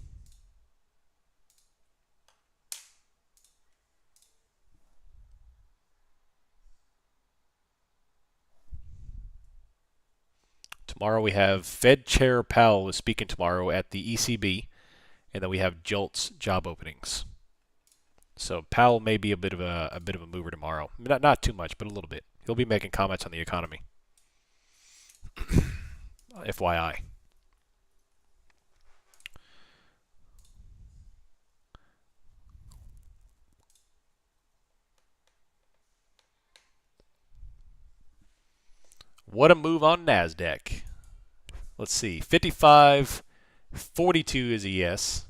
Tomorrow we have Fed Chair Powell is speaking tomorrow at the ECB, and then we have JOLTS job openings. So Powell may be a bit of a mover tomorrow. Not too much, but a little bit. He'll be making comments on the economy. FYI. What a move on NASDAQ. Let's see. 55.42 is a yes.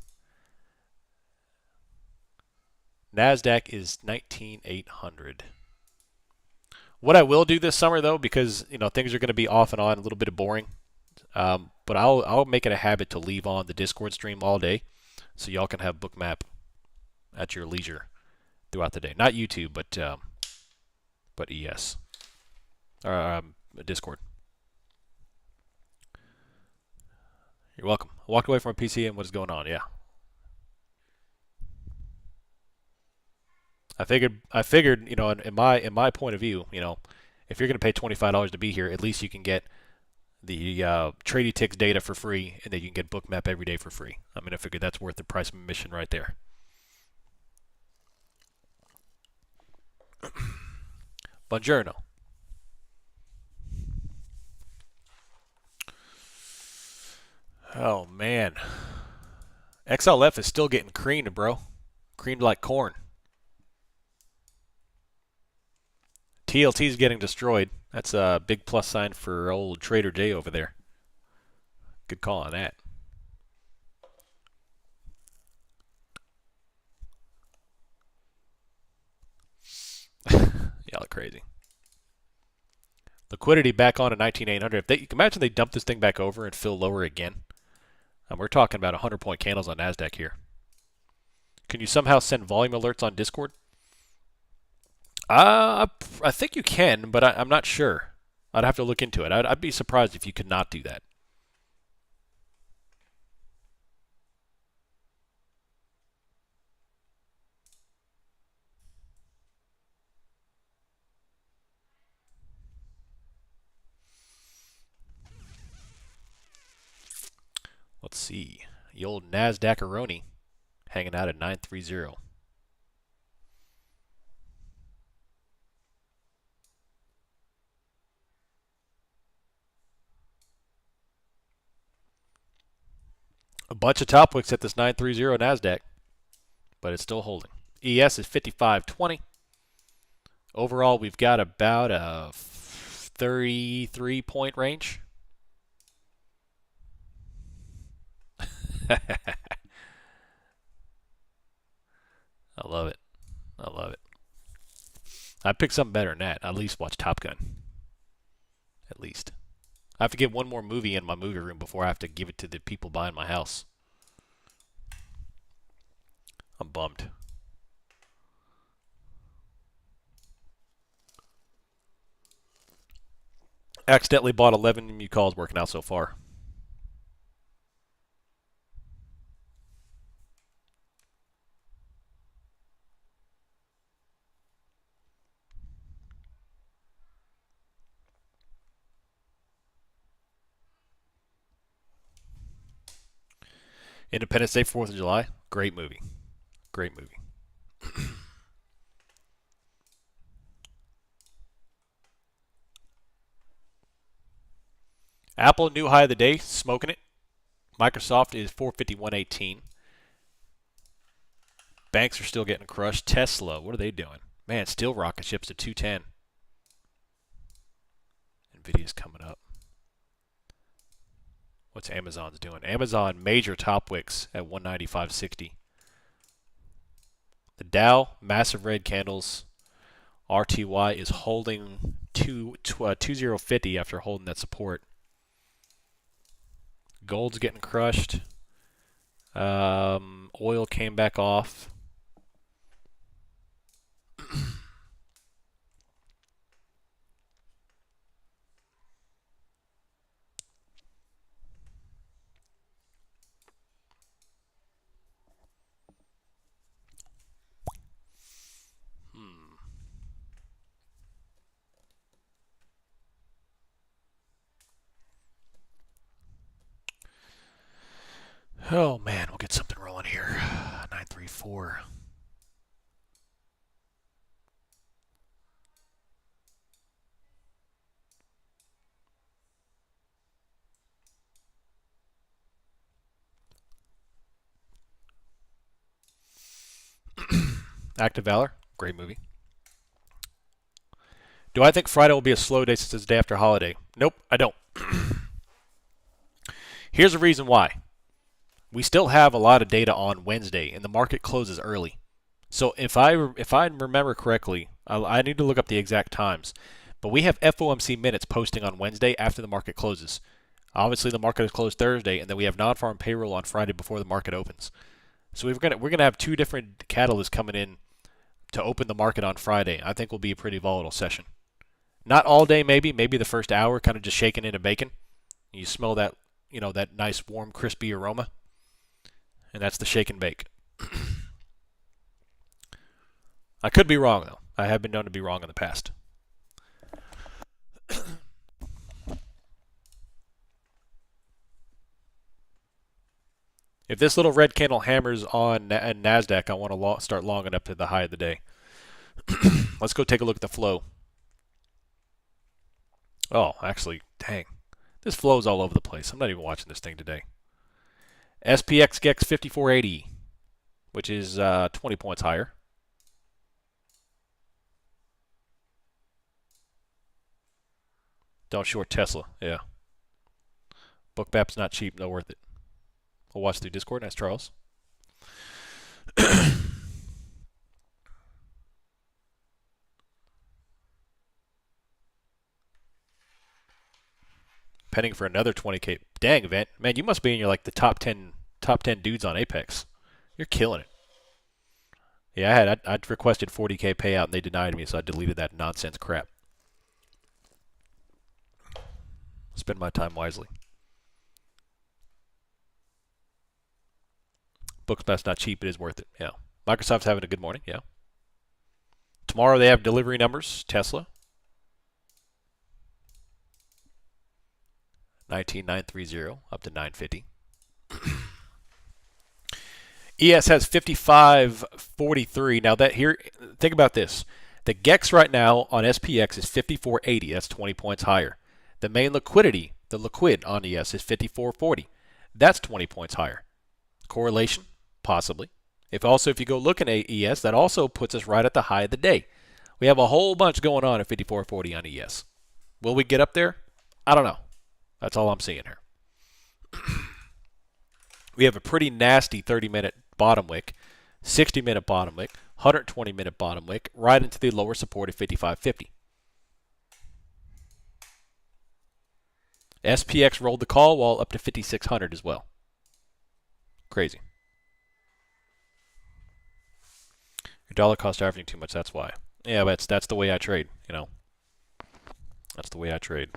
NASDAQ is 19,800. What I will do this summer though, because things are going to be off and on, a little bit of boring. But I'll make it a habit to leave on the Discord stream all day, so y'all can have Bookmap at your leisure throughout the day. Not YouTube, but ES or Discord. You're welcome. I walked away from a PC and what is going on? Yeah. I figured, in my point of view, if you're going to pay $25 to be here, at least you can get the Tradie Ticks data for free, and then you can get Bookmap every day for free. I mean, I figured that's worth the price of admission right there. Buongiorno. Oh man, XLF is still getting creamed, bro. Creamed like corn. TLT is getting destroyed. That's a big plus sign for old Trader J over there. Good call on that. Y'all are crazy. Liquidity back on at 19,800. If they imagine they dump this thing back over and fill lower again. We're talking about 100-point candles on Nasdaq here. Can you somehow send volume alerts on Discord? I think you can, but I'm not sure. I'd have to look into it. I'd be surprised if you could not do that. Let's see. The old Nasdaq-aroni hanging out at 930. A bunch of top wicks at this 930 Nasdaq, but it's still holding. ES is 55.20. Overall, we've got about a 33-point range. I love it. I love it. I picked something better than that. I at least watch Top Gun. At least. I have to get one more movie in my movie room before I have to give it to the people buying my house. I'm bummed. Accidentally bought 11 new calls working out so far. Independence Day, 4th of July. Great movie. Great movie. Apple, new high of the day, smoking it. Microsoft is 451.18. Banks are still getting crushed. Tesla, what are they doing? Man, still rocket ships to 210. Nvidia's coming up. What's Amazon's doing? Amazon major top wicks at 195.60. The Dow, massive red candles. RTY is holding 2050 after holding that support. Gold's getting crushed. Oil came back off. Oh man, we'll get something rolling here. 934. Active Valor, great movie. Do I think Friday will be a slow day since it's the day after holiday? Nope, I don't. Here's the reason why. We still have a lot of data on Wednesday, and the market closes early. So if I remember correctly, I need to look up the exact times, But we have FOMC minutes posting on Wednesday after the market closes. Obviously, the market is closed Thursday, and then we have non-farm payroll on Friday before the market opens. So we're gonna have two different catalysts coming in to open the market on Friday. I think will be a pretty volatile session. Not all day, maybe the first hour, kind of just shaking into bacon. You smell that, that nice warm, crispy aroma, and that's the shake and bake. I could be wrong though. I have been known to be wrong in the past. If this little red candle hammers on NASDAQ, I want to start longing up to the high of the day. Let's go take a look at the flow. Oh, actually, dang. This flow's all over the place. I'm not even watching this thing today. SPX GEX 5480, which is 20 points higher. Don't short Tesla. Yeah. Bookmap's not cheap. No worth it. We'll watch through Discord. Nice, Charles. Pending for another 20K. Dang, event. Man, you must be in your the top 10 dudes on Apex. You're killing it. Yeah, I'd requested 40K payout and they denied me, so I deleted that nonsense crap. Spend my time wisely. Bookspat's not cheap. It is worth it. Yeah. Microsoft's having a good morning. Yeah. Tomorrow they have delivery numbers. Tesla. 19,930 up to 950. ES has 55.43. Now think about this. The GEX right now on SPX is 54.80. That's 20 points higher. The main liquidity, the liquid on ES is 54.40. That's 20 points higher. Correlation? Possibly. If you go looking at ES, that also puts us right at the high of the day. We have a whole bunch going on at 54.40 on ES. Will we get up there? I don't know. That's all I'm seeing here. We have a pretty nasty 30-minute bottom wick, 60-minute bottom wick, 120-minute bottom wick, right into the lower support of 55.50. SPX rolled the call wall up to 5,600 as well. Crazy. Your dollar cost averaging too much, that's why. Yeah, but that's the way I trade, That's the way I trade.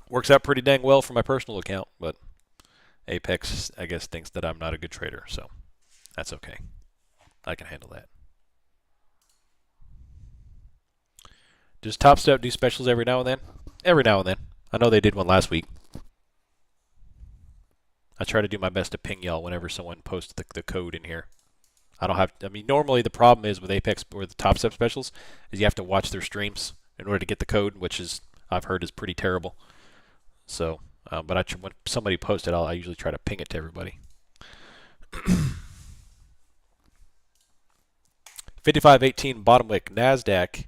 Works out pretty dang well for my personal account, but Apex, I guess, thinks that I'm not a good trader, so that's okay. I can handle that. Does Top Step do specials every now and then? Every now and then. I know they did one last week. I try to do my best to ping y'all whenever someone posts the code in here. Normally the problem is with Apex or the Top Step specials is you have to watch their streams in order to get the code, which I've heard is pretty terrible. So, but when somebody posts it, I usually try to ping it to everybody. 55.18 bottom wick. NASDAQ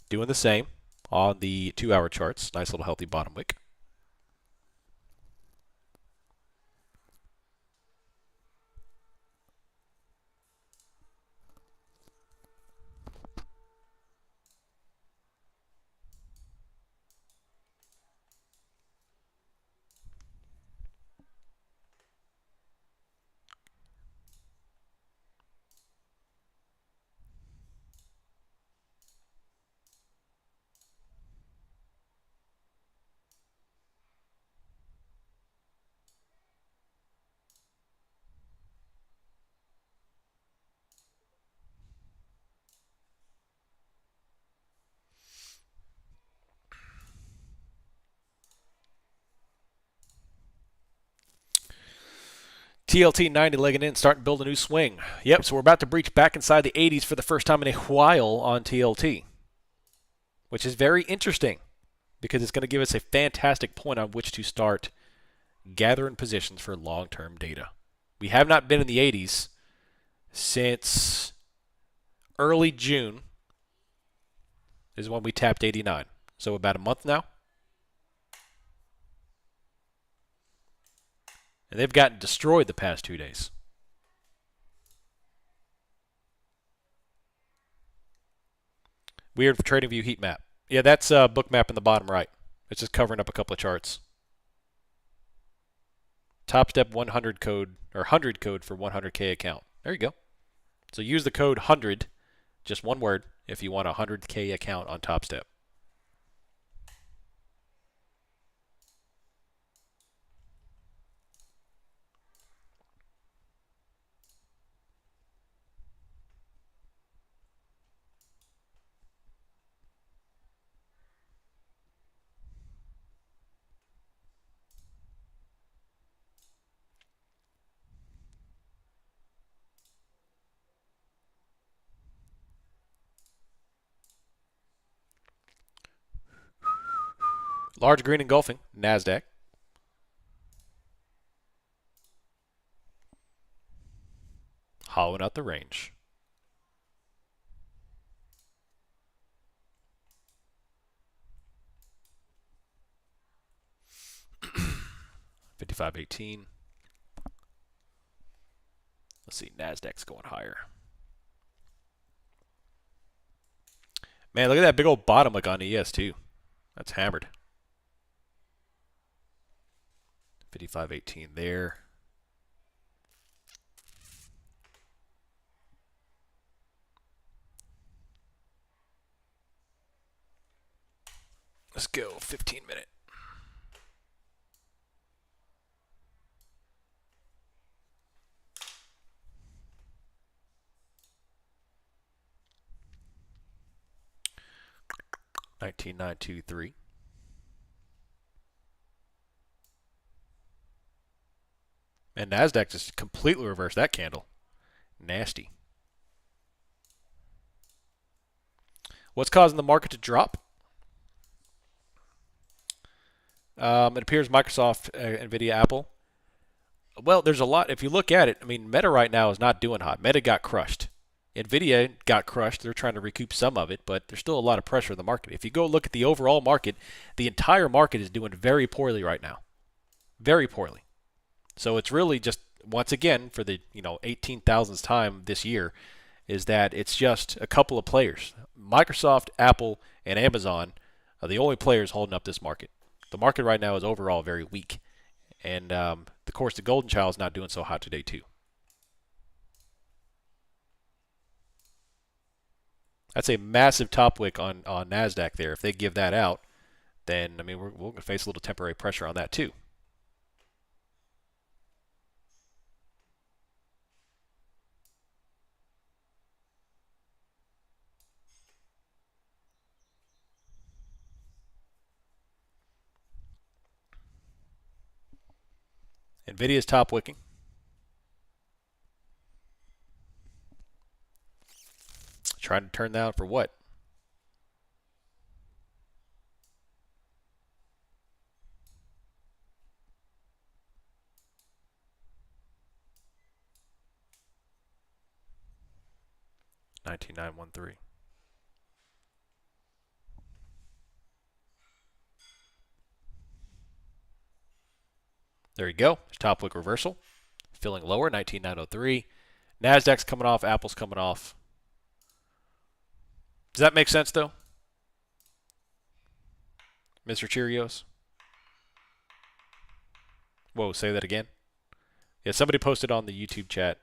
doing the same on the 2-hour charts. Nice little healthy bottom wick. TLT 90 legging in, starting to build a new swing. Yep, so we're about to breach back inside the 80s for the first time in a while on TLT, which is very interesting because it's going to give us a fantastic point on which to start gathering positions for long-term data. We have not been in the 80s since early June is when we tapped 89. So about a month now. And they've gotten destroyed the past 2 days. Weird for trading view heat map. Yeah, that's book map in the bottom right. It's just covering up a couple of charts. Top step 100 code or 100 code for 100K account. There you go. So use the code 100, just one word, if you want a 100K account on Top Step. Large green engulfing, NASDAQ. Hollowing out the range. $55.18. Let's see, NASDAQ's going higher. Man, look at that big old bottom like on ES too. That's hammered. 55.18 there. Let's go 15-minute. $19,923. And NASDAQ just completely reversed that candle. Nasty. What's causing the market to drop? It appears Microsoft, Nvidia, Apple. Well, there's a lot. If you look at it, I mean, Meta right now is not doing hot. Meta got crushed. Nvidia got crushed. They're trying to recoup some of it, but there's still a lot of pressure in the market. If you go look at the overall market, the entire market is doing very poorly right now. Very poorly. So it's really just, once again, for the 18,000th time this year, is that it's just a couple of players. Microsoft, Apple, and Amazon are the only players holding up this market. The market right now is overall very weak. And, of course, the golden child is not doing so hot today, too. That's a massive top wick on NASDAQ there. If they give that out, then, I mean, we're going to face a little temporary pressure on that, too. Nvidia's top wicking. Trying to turn down for what? $19,913. There you go. There's top wick reversal. Filling lower, 19,903. NASDAQ's coming off. Apple's coming off. Does that make sense, though? Mr. Cheerios? Whoa, say that again? Yeah, somebody posted on the YouTube chat,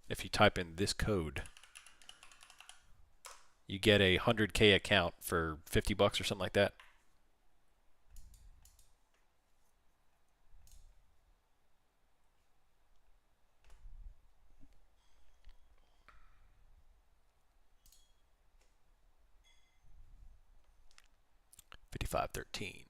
if you type in this code, you get a 100K account for $50 or something like that. $55.13.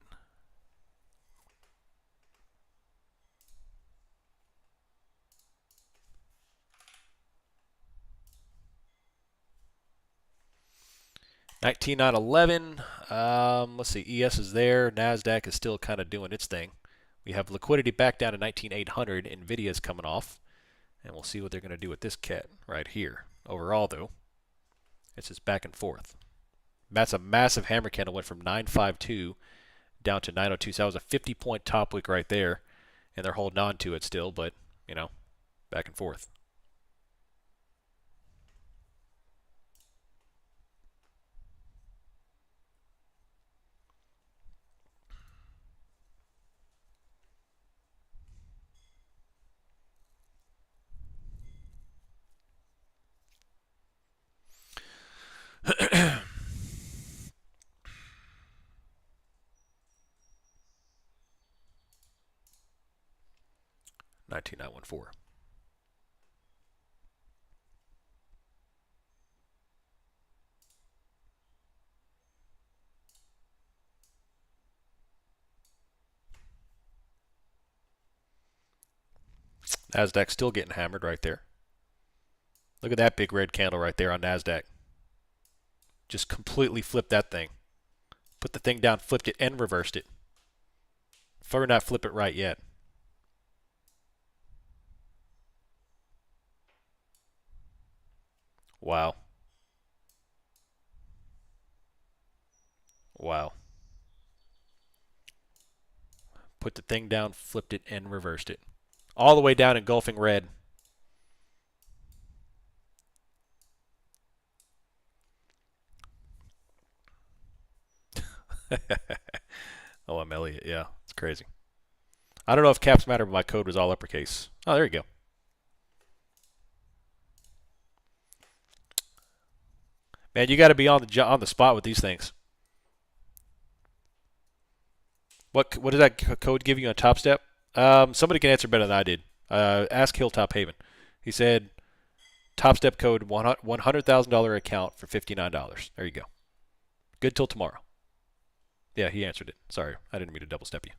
$19,911. Let's see. ES is there. NASDAQ is still kind of doing its thing. We have liquidity back down to 19,800. Nvidia is coming off. And we'll see what they're going to do with this cat right here. Overall, though, it's just back and forth. That's a massive hammer candle. Went from 952 down to 902. So that was a 50-point top wick right there. And they're holding on to it still, but, back and forth. 19914. Nasdaq still getting hammered right there. Look at that big red candle right there on Nasdaq. Just completely flipped that thing. Put the thing down, flipped it, and reversed it. Fur not flip it right yet. Wow. Wow. Put the thing down, flipped it, and reversed it. All the way down engulfing red. Oh, I'm Elliot. Yeah, it's crazy. I don't know if caps matter, but my code was all uppercase. Oh, there you go. Man, you got to be on the spot with these things. What did that code give you on Top Step? Somebody can answer better than I did. Ask Hilltop Haven. He said Top Step code $100,000 account for $59. There you go. Good till tomorrow. Yeah, he answered it. Sorry, I didn't mean to double step you.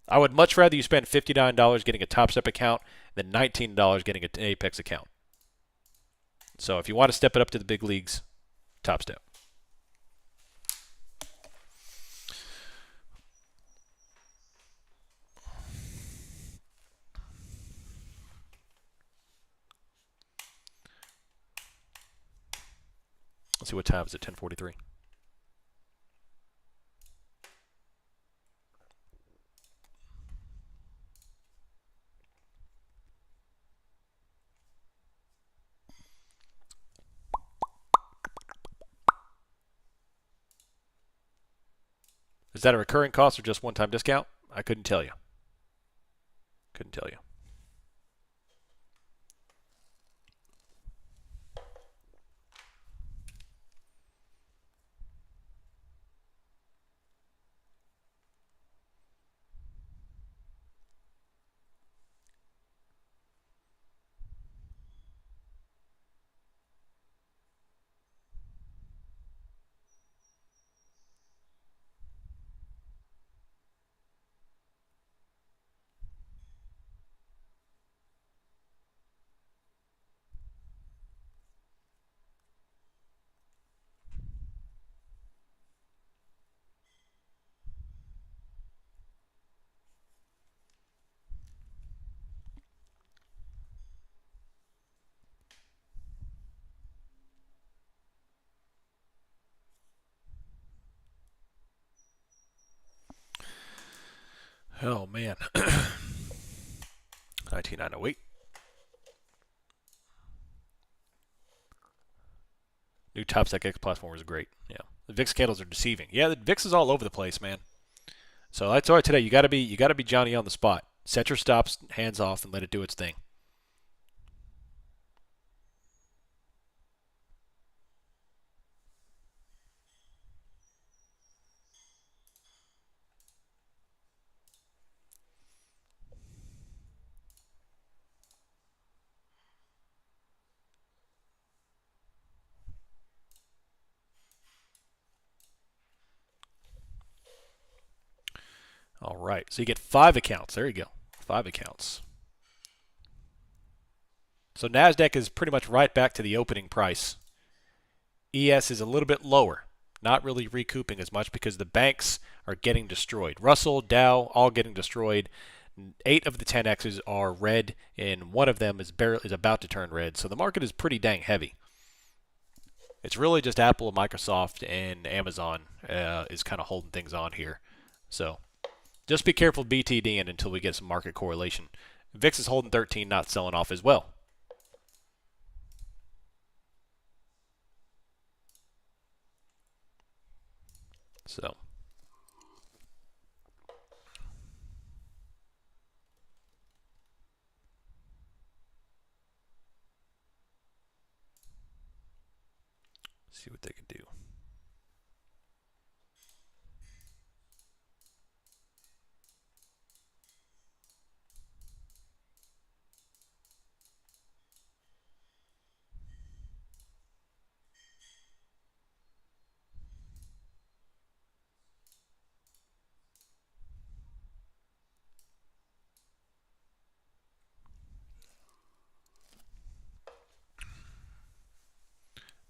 I would much rather you spend $59 getting a Top Step account than $19 getting an Apex account. So if you want to step it up to the big leagues, Top Step. Let's see what time is it. 10:43. Is that a recurring cost or just one-time discount? I couldn't tell you. Couldn't tell you. Oh, man. 19908. New TopStack X platform is great. Yeah. The VIX candles are deceiving. Yeah, the VIX is all over the place, man. So that's why today you gotta be Johnny on the spot. Set your stops, hands off, and let it do its thing. All right. So you get 5 accounts. There you go. 5 accounts. So NASDAQ is pretty much right back to the opening price. ES is a little bit lower. Not really recouping as much because the banks are getting destroyed. Russell, Dow, all getting destroyed. 8 of the 10Xs are red, and one of them is about to turn red. So the market is pretty dang heavy. It's really just Apple, Microsoft, and Amazon is kind of holding things on here. So just be careful BTDing until we get some market correlation. VIX is holding 13, not selling off as well. So see what they can do.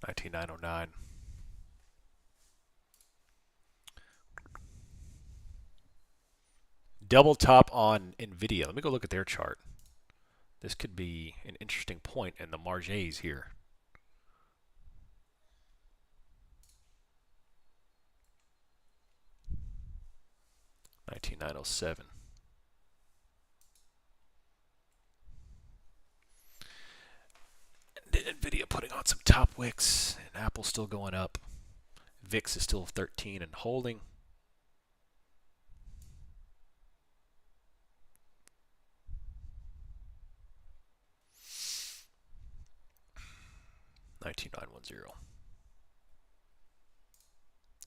19909. Double top on Nvidia. Let me go look at their chart. This could be an interesting point in the margés here. 19907. Nvidia putting on some top wicks, and Apple's still going up. VIX is still 13 and holding. $19,910.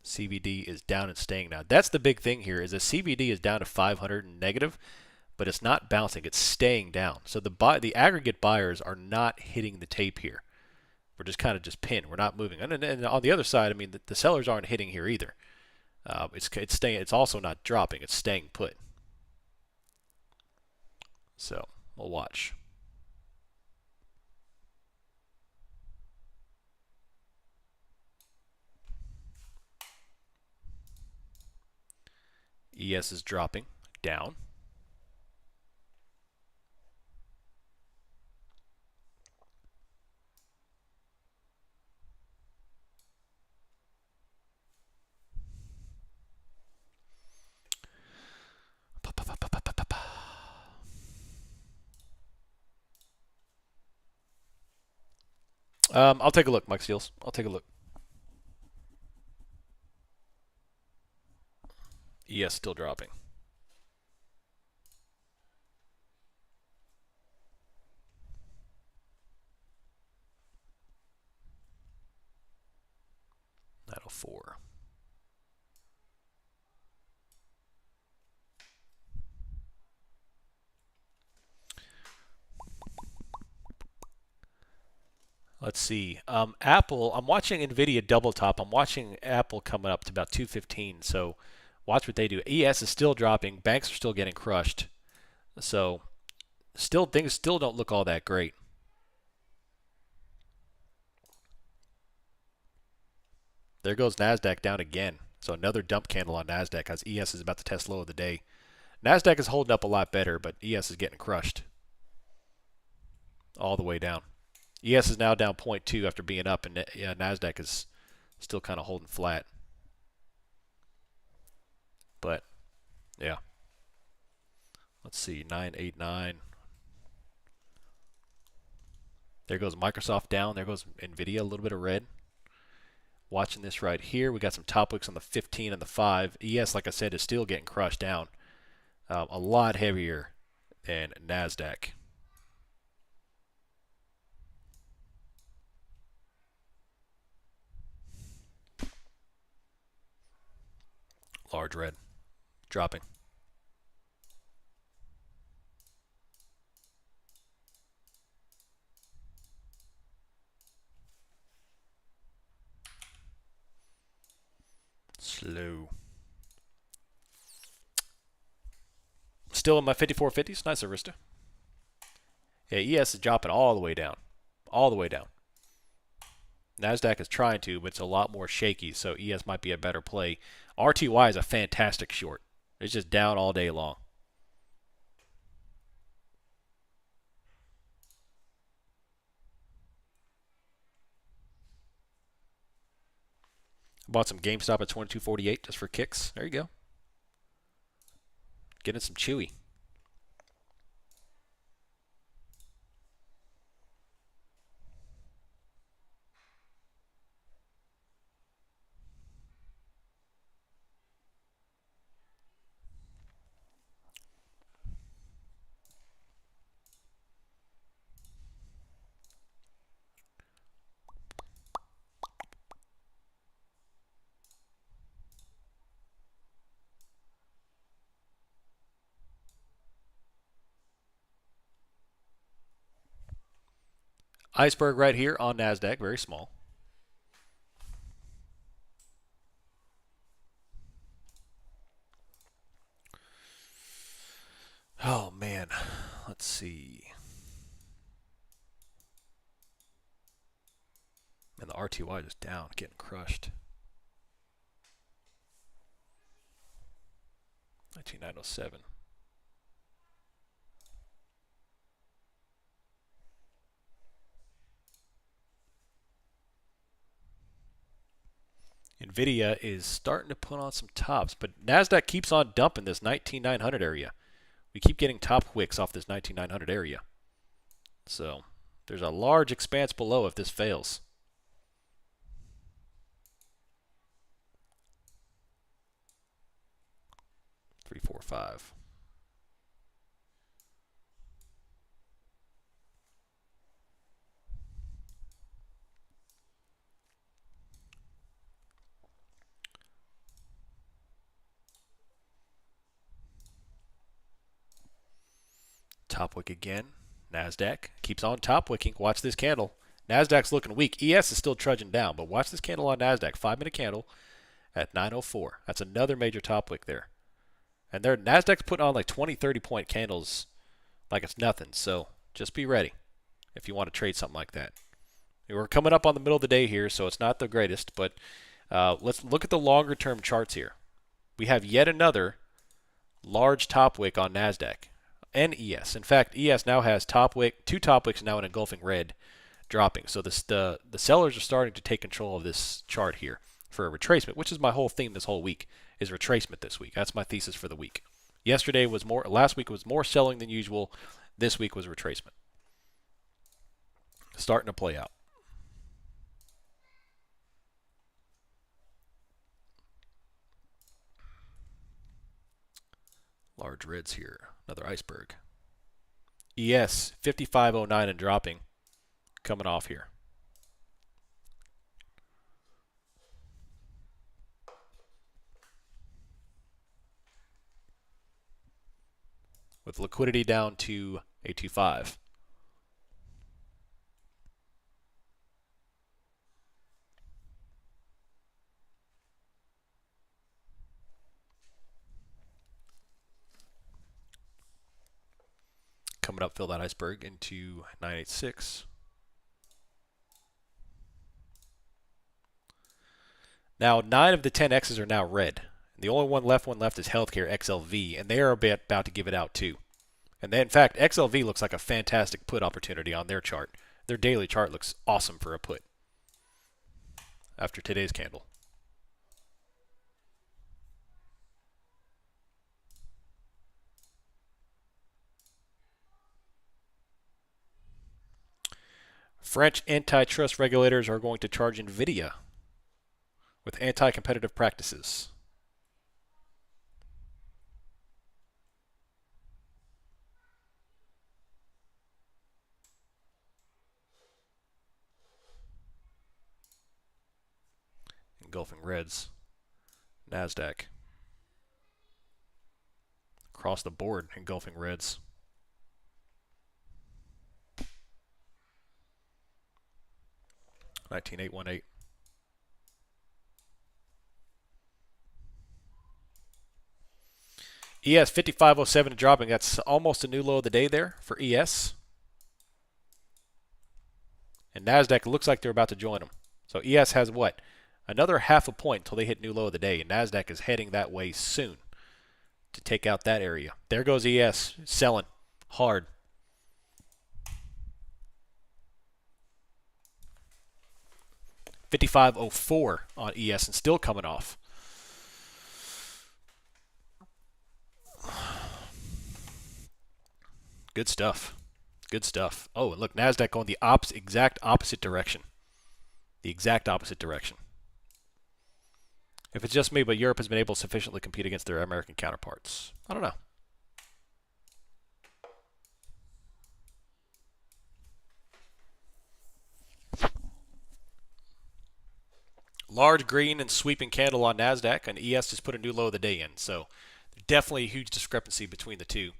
CVD is down and staying now. That's the big thing here. Is the CVD is down to 500 and negative, but it's not bouncing. It's staying down. So the aggregate buyers are not hitting the tape here. We're just kind of just pinned. We're not moving. And on the other side, I mean, the sellers aren't hitting here either. It's staying. It's also not dropping. It's staying put. So we'll watch. ES is dropping down. I'll take a look, Mike Steels. I'll take a look. ES still dropping. $904. Let's see. Apple, I'm watching Nvidia double top. I'm watching Apple coming up to about 215. So watch what they do. ES is still dropping. Banks are still getting crushed. So things still don't look all that great. There goes NASDAQ down again. So another dump candle on NASDAQ as ES is about to test low of the day. NASDAQ is holding up a lot better, but ES is getting crushed all the way down. ES is now down 0.2 after being up, and NASDAQ is still kind of holding flat. But, yeah. Let's see, 989. There goes Microsoft down. There goes Nvidia, a little bit of red. Watching this right here, we got some top wicks on the 15 and the 5. ES, like I said, is still getting crushed down. A lot heavier than NASDAQ. Large red. Dropping. Slow. Still in my 5450s. Nice, Arista. Yeah, ES is dropping all the way down. All the way down. NASDAQ is trying to, but it's a lot more shaky, so ES might be a better play. RTY is a fantastic short. It's just down all day long. Bought some GameStop at 22.48 just for kicks. There you go. Getting some chewy. Iceberg right here on NASDAQ, very small. Oh, man. Let's see. And the RTY just down, getting crushed. 19907. Nvidia is starting to put on some tops, but Nasdaq keeps on dumping this 19900 area. We keep getting top wicks off this 19900 area. So there's a large expanse below if this fails. Three, four, five. Top wick again. Nasdaq keeps on top wicking. Watch this candle. Nasdaq's looking weak. ES is still trudging down, but watch this candle on Nasdaq. 5-minute candle at 904. That's another major top wick there. And there, Nasdaq's putting on like 20, 30-point candles like it's nothing. So just be ready if you want to trade something like that. We're coming up on the middle of the day here, so it's not the greatest, but let's look at the longer-term charts here. We have yet another large top wick on Nasdaq and ES. In fact, ES now has top wick, two top wicks now in engulfing red dropping. So the sellers are starting to take control of this chart here for a retracement, which is my whole theme this whole week, is retracement this week. That's my thesis for the week. Last week was more selling than usual. This week was retracement. Starting to play out. Large reds here. Another iceberg. ES 5509 and dropping. Coming off here. With liquidity down to 825. Coming up, fill that iceberg into 986. Now, 9 of the 10 X's are now red. The only one left is Healthcare XLV, and they are about to give it out too. And then, in fact, XLV looks like a fantastic put opportunity on their chart. Their daily chart looks awesome for a put after today's candle. French antitrust regulators are going to charge Nvidia with anti-competitive practices. Engulfing reds. Nasdaq. Across the board, engulfing reds. $19,818. ES 5507 dropping. That's almost a new low of the day there for ES. And Nasdaq looks like they're about to join them. So ES has what? Another half a point until they hit new low of the day. And Nasdaq is heading that way soon to take out that area. There goes ES selling hard. $55.04 on ES and still coming off. Good stuff. Good stuff. Oh, and look, Nasdaq going the exact opposite direction. The exact opposite direction. If it's just me, but Europe has been able to sufficiently compete against their American counterparts. I don't know. Large green and sweeping candle on Nasdaq, and ES just put a new low of the day in. So definitely a huge discrepancy between the two.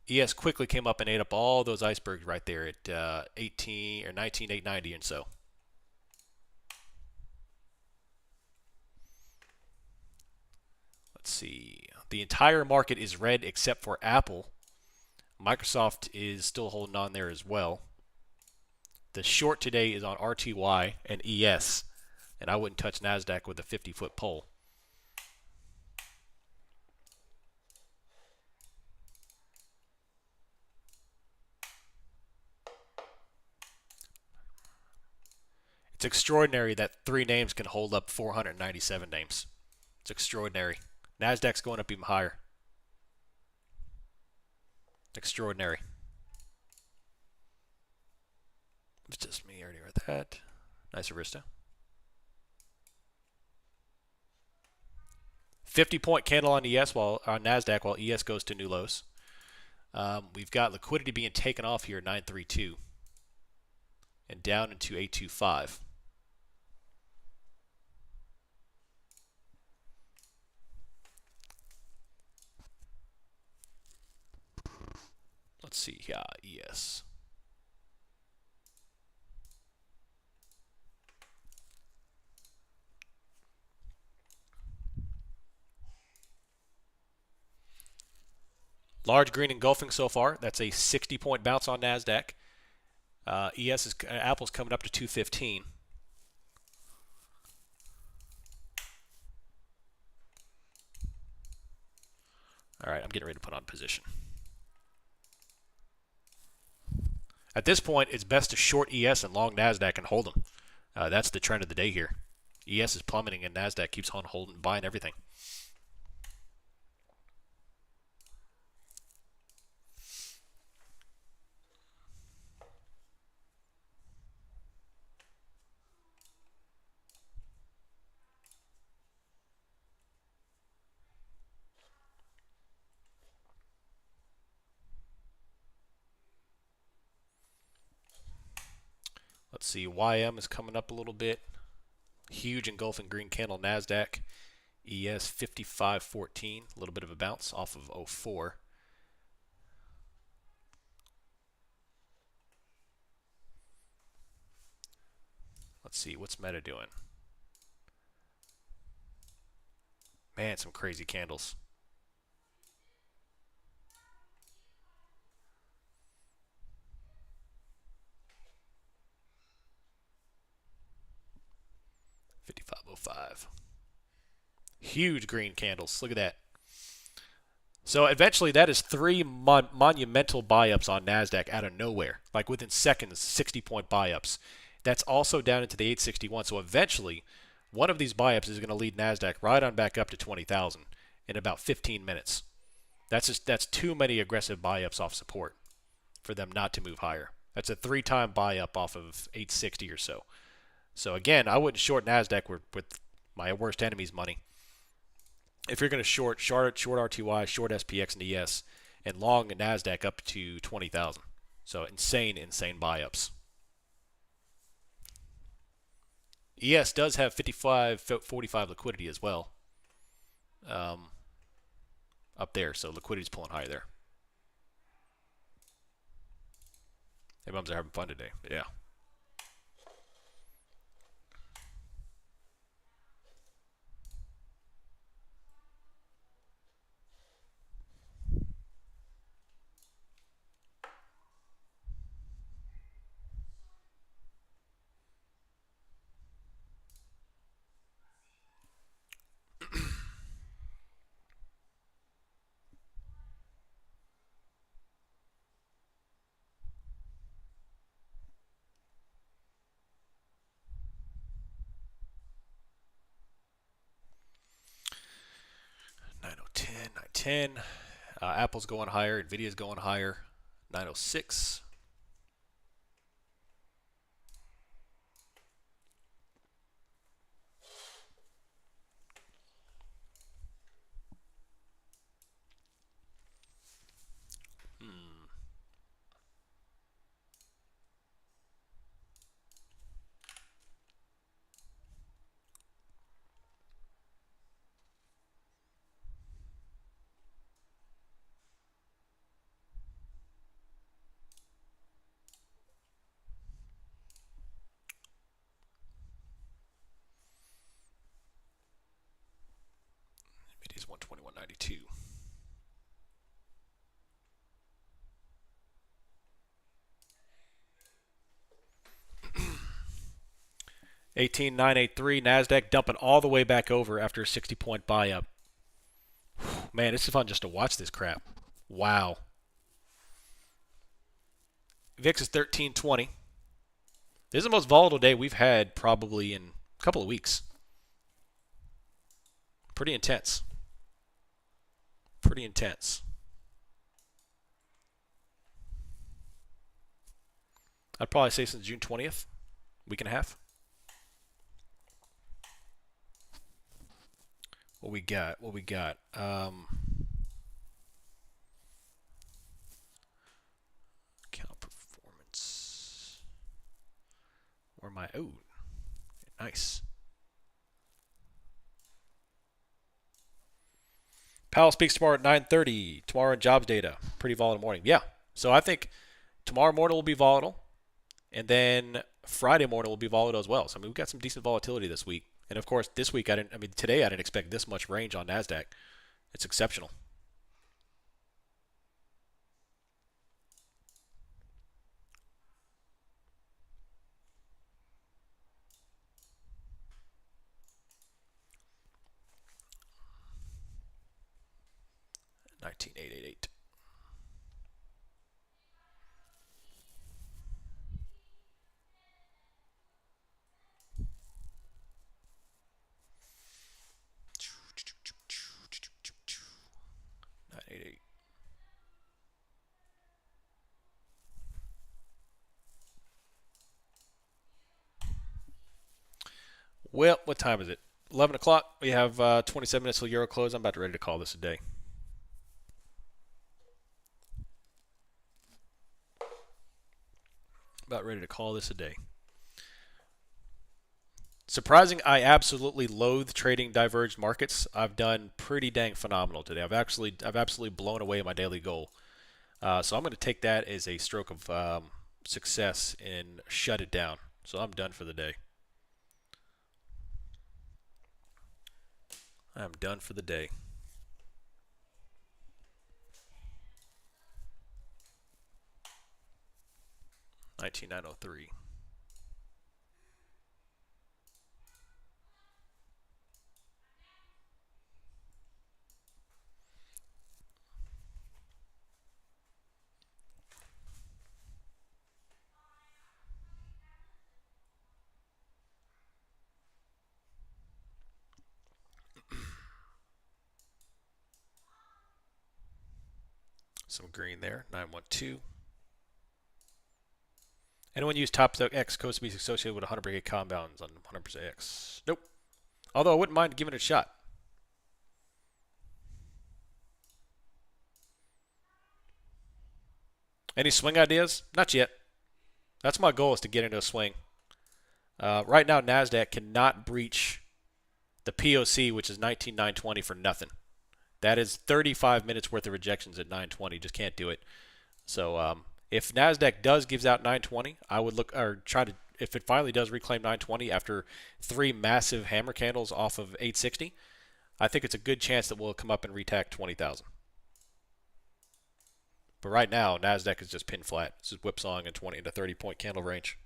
ES quickly came up and ate up all those icebergs right there at 19,890 and so. Let's see. The entire market is red except for Apple. Microsoft is still holding on there as well. The short today is on RTY and ES, and I wouldn't touch NASDAQ with a 50-foot pole. It's extraordinary that 3 names can hold up 497 names. It's extraordinary. NASDAQ's going up even higher. Extraordinary. It's just me. I already read that. Nice Arista. 50-point candle on ES while on NASDAQ while ES goes to new lows. We've got liquidity being taken off here at 932 and down into 825. Let's see here, ES. Large green engulfing so far. That's a 60-point bounce on NASDAQ. Apple's coming up to 215. All right, I'm getting ready to put on position. At this point, it's best to short ES and long NASDAQ and hold them. That's the trend of the day here. ES is plummeting and NASDAQ keeps on holding, buying everything. Let's see, YM is coming up a little bit. Huge engulfing green candle NASDAQ. ES 55.14, a little bit of a bounce off of 04. Let's see, what's Meta doing? Man, some crazy candles. $55.05. Huge green candles. Look at that. So eventually that is 3 monumental buy-ups on NASDAQ out of nowhere. Like within seconds, 60-point buy-ups. That's also down into the 861. So eventually, one of these buy-ups is going to lead NASDAQ right on back up to 20,000 in about 15 minutes. That's too many aggressive buy-ups off support for them not to move higher. That's a 3-time buy-up off of 860 or so. So again, I wouldn't short NASDAQ with my worst enemy's money. If you're going to short RTY, short SPX and ES, and long NASDAQ up to 20,000. So insane buy-ups. ES does have 45 liquidity as well. Up there, so liquidity's pulling higher there. Hey, bums are having fun today. Yeah. Apple's going higher. Nvidia's going higher. 906. Nvidia's 121.92. 18,983. Nasdaq dumping all the way back over after a 60-point buy up. Man, it's fun just to watch this crap. Wow. VIX is 1320. This is the most volatile day we've had probably in a couple of weeks. Pretty intense. Pretty intense. I'd probably say since June 20th, week and a half. What we got? What we got? Account performance. Where am I? Oh, nice. Powell speaks tomorrow at 9:30. Tomorrow in jobs data. Pretty volatile morning. Yeah. So I think tomorrow morning will be volatile, and then Friday morning will be volatile as well. So I mean, we've got some decent volatility this week. And of course, this week today I didn't expect this much range on Nasdaq. It's exceptional. $19,888. Well, what time is it? 11 o'clock. We have 27 minutes till Euro close. I'm about ready to call this a day. About ready to call this a day. Surprising, I absolutely loathe trading diverged markets. I've done pretty dang phenomenal today. I've absolutely blown away my daily goal. So I'm going to take that as a stroke of success and shut it down. So I'm done for the day. I'm done for the day. $19,903. Some green there. 912. Anyone use top X codes to be associated with 100% compounds on 100% X? Nope. Although I wouldn't mind giving it a shot. Any swing ideas? Not yet. That's my goal, is to get into a swing. Right now, Nasdaq cannot breach the POC, which is 19,920 for nothing. That is 35 minutes worth of rejections at 920. Just can't do it. So if Nasdaq gives out 920, I would look or try to. If it finally does reclaim 920 after 3 massive hammer candles off of 860, I think it's a good chance that we'll come up and retack 20,000. But right now, Nasdaq is just pin flat. It's just whipsawing in 20 to 30 point candle range.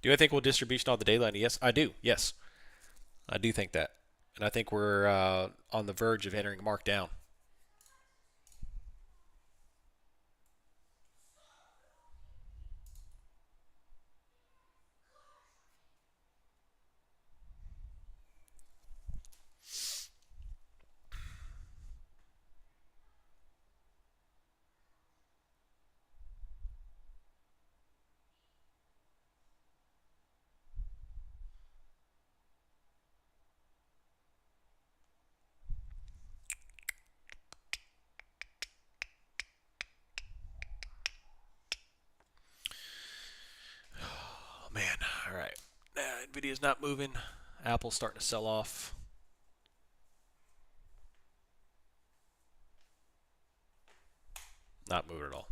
Do I think we'll distribution on the daily line? Yes, I do. Yes, I do think that. And I think we're on the verge of entering markdown. Man, all right. Nvidia's not moving. Apple's starting to sell off. Not moving at all.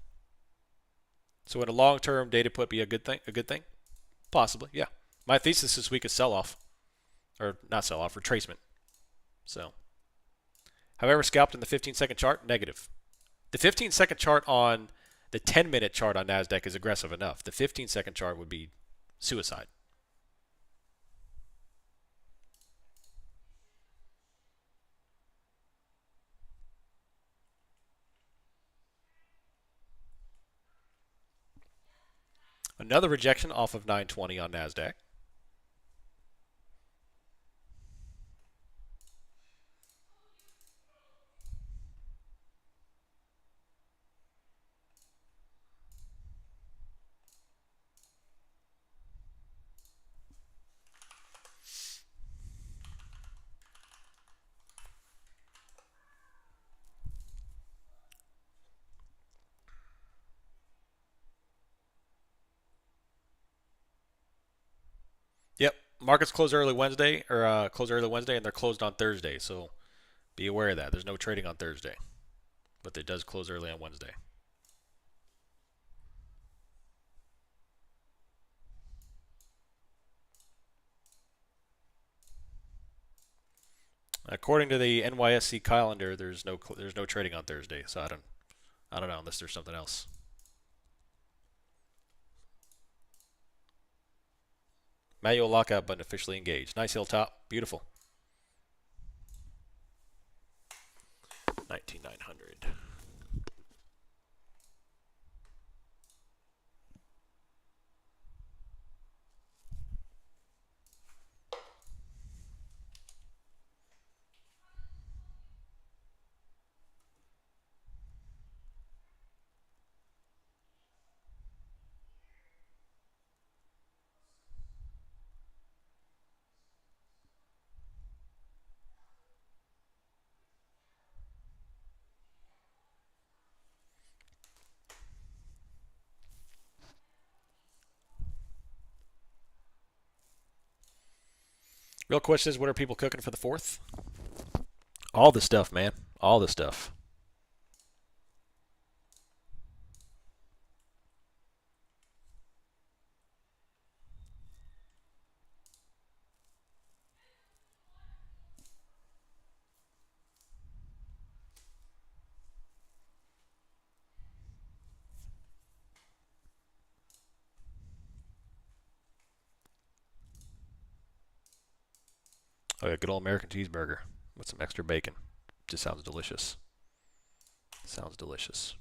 So would a long-term data put be a good thing? A good thing? Possibly, yeah. My thesis this week is sell-off, or not sell-off, retracement. So, however, scalped in the 15-second chart, negative. The 15-second chart on The 10-minute chart on Nasdaq is aggressive enough. The 15-second chart would be suicide. Another rejection off of 920 on Nasdaq. Yep, markets close early Wednesday, and they're closed on Thursday. So be aware of that. There's no trading on Thursday, but it does close early on Wednesday. According to the NYSE calendar, there's no trading on Thursday. So I don't know unless there's something else. Manual lockout button officially engaged. Nice hilltop. Beautiful. 19,900. Real question is, what are people cooking for the 4th? All the stuff, man. All the stuff. Oh yeah, good old American cheeseburger with some extra bacon. Just sounds delicious. Sounds delicious.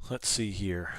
Let's see here.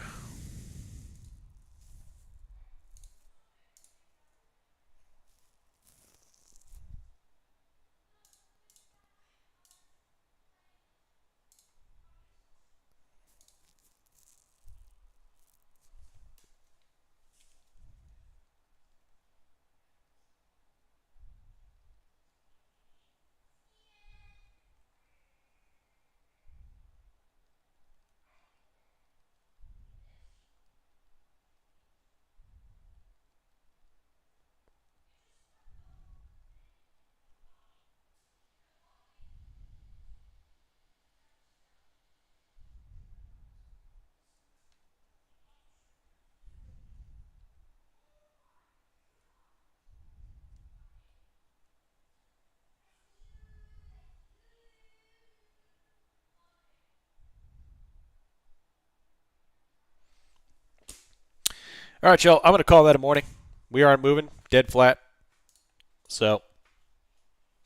All right, y'all. I'm going to call that a morning. We aren't moving. Dead flat. So,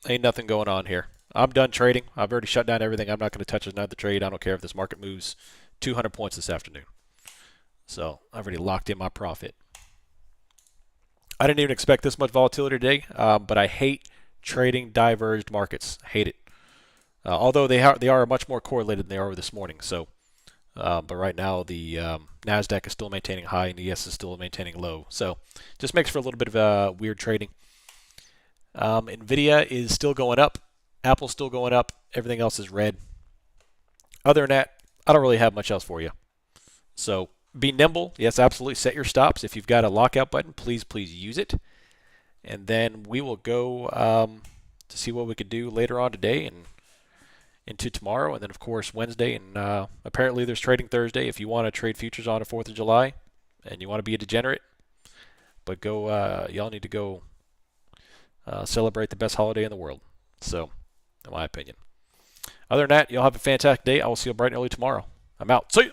ain't nothing going on here. I'm done trading. I've already shut down everything. I'm not going to touch another trade. I don't care if this market moves 200 points this afternoon. So, I've already locked in my profit. I didn't even expect this much volatility today, but I hate trading diverged markets. Hate it. Although they are much more correlated than they were this morning. So, but right now the Nasdaq is still maintaining high and the ES is still maintaining low. So, just makes for a little bit of weird trading. Nvidia is still going up. Apple's still going up. Everything else is red. Other than that, I don't really have much else for you. So, be nimble. Yes, absolutely. Set your stops. If you've got a lockout button, please use it. And then we will go to see what we could do later on today and into tomorrow. And then, of course, Wednesday. And apparently there's trading Thursday if you want to trade futures on the 4th of July and you want to be a degenerate. But go, y'all need to go celebrate the best holiday in the world. So, in my opinion. Other than that, y'all have a fantastic day. I will see you bright and early tomorrow. I'm out. See you.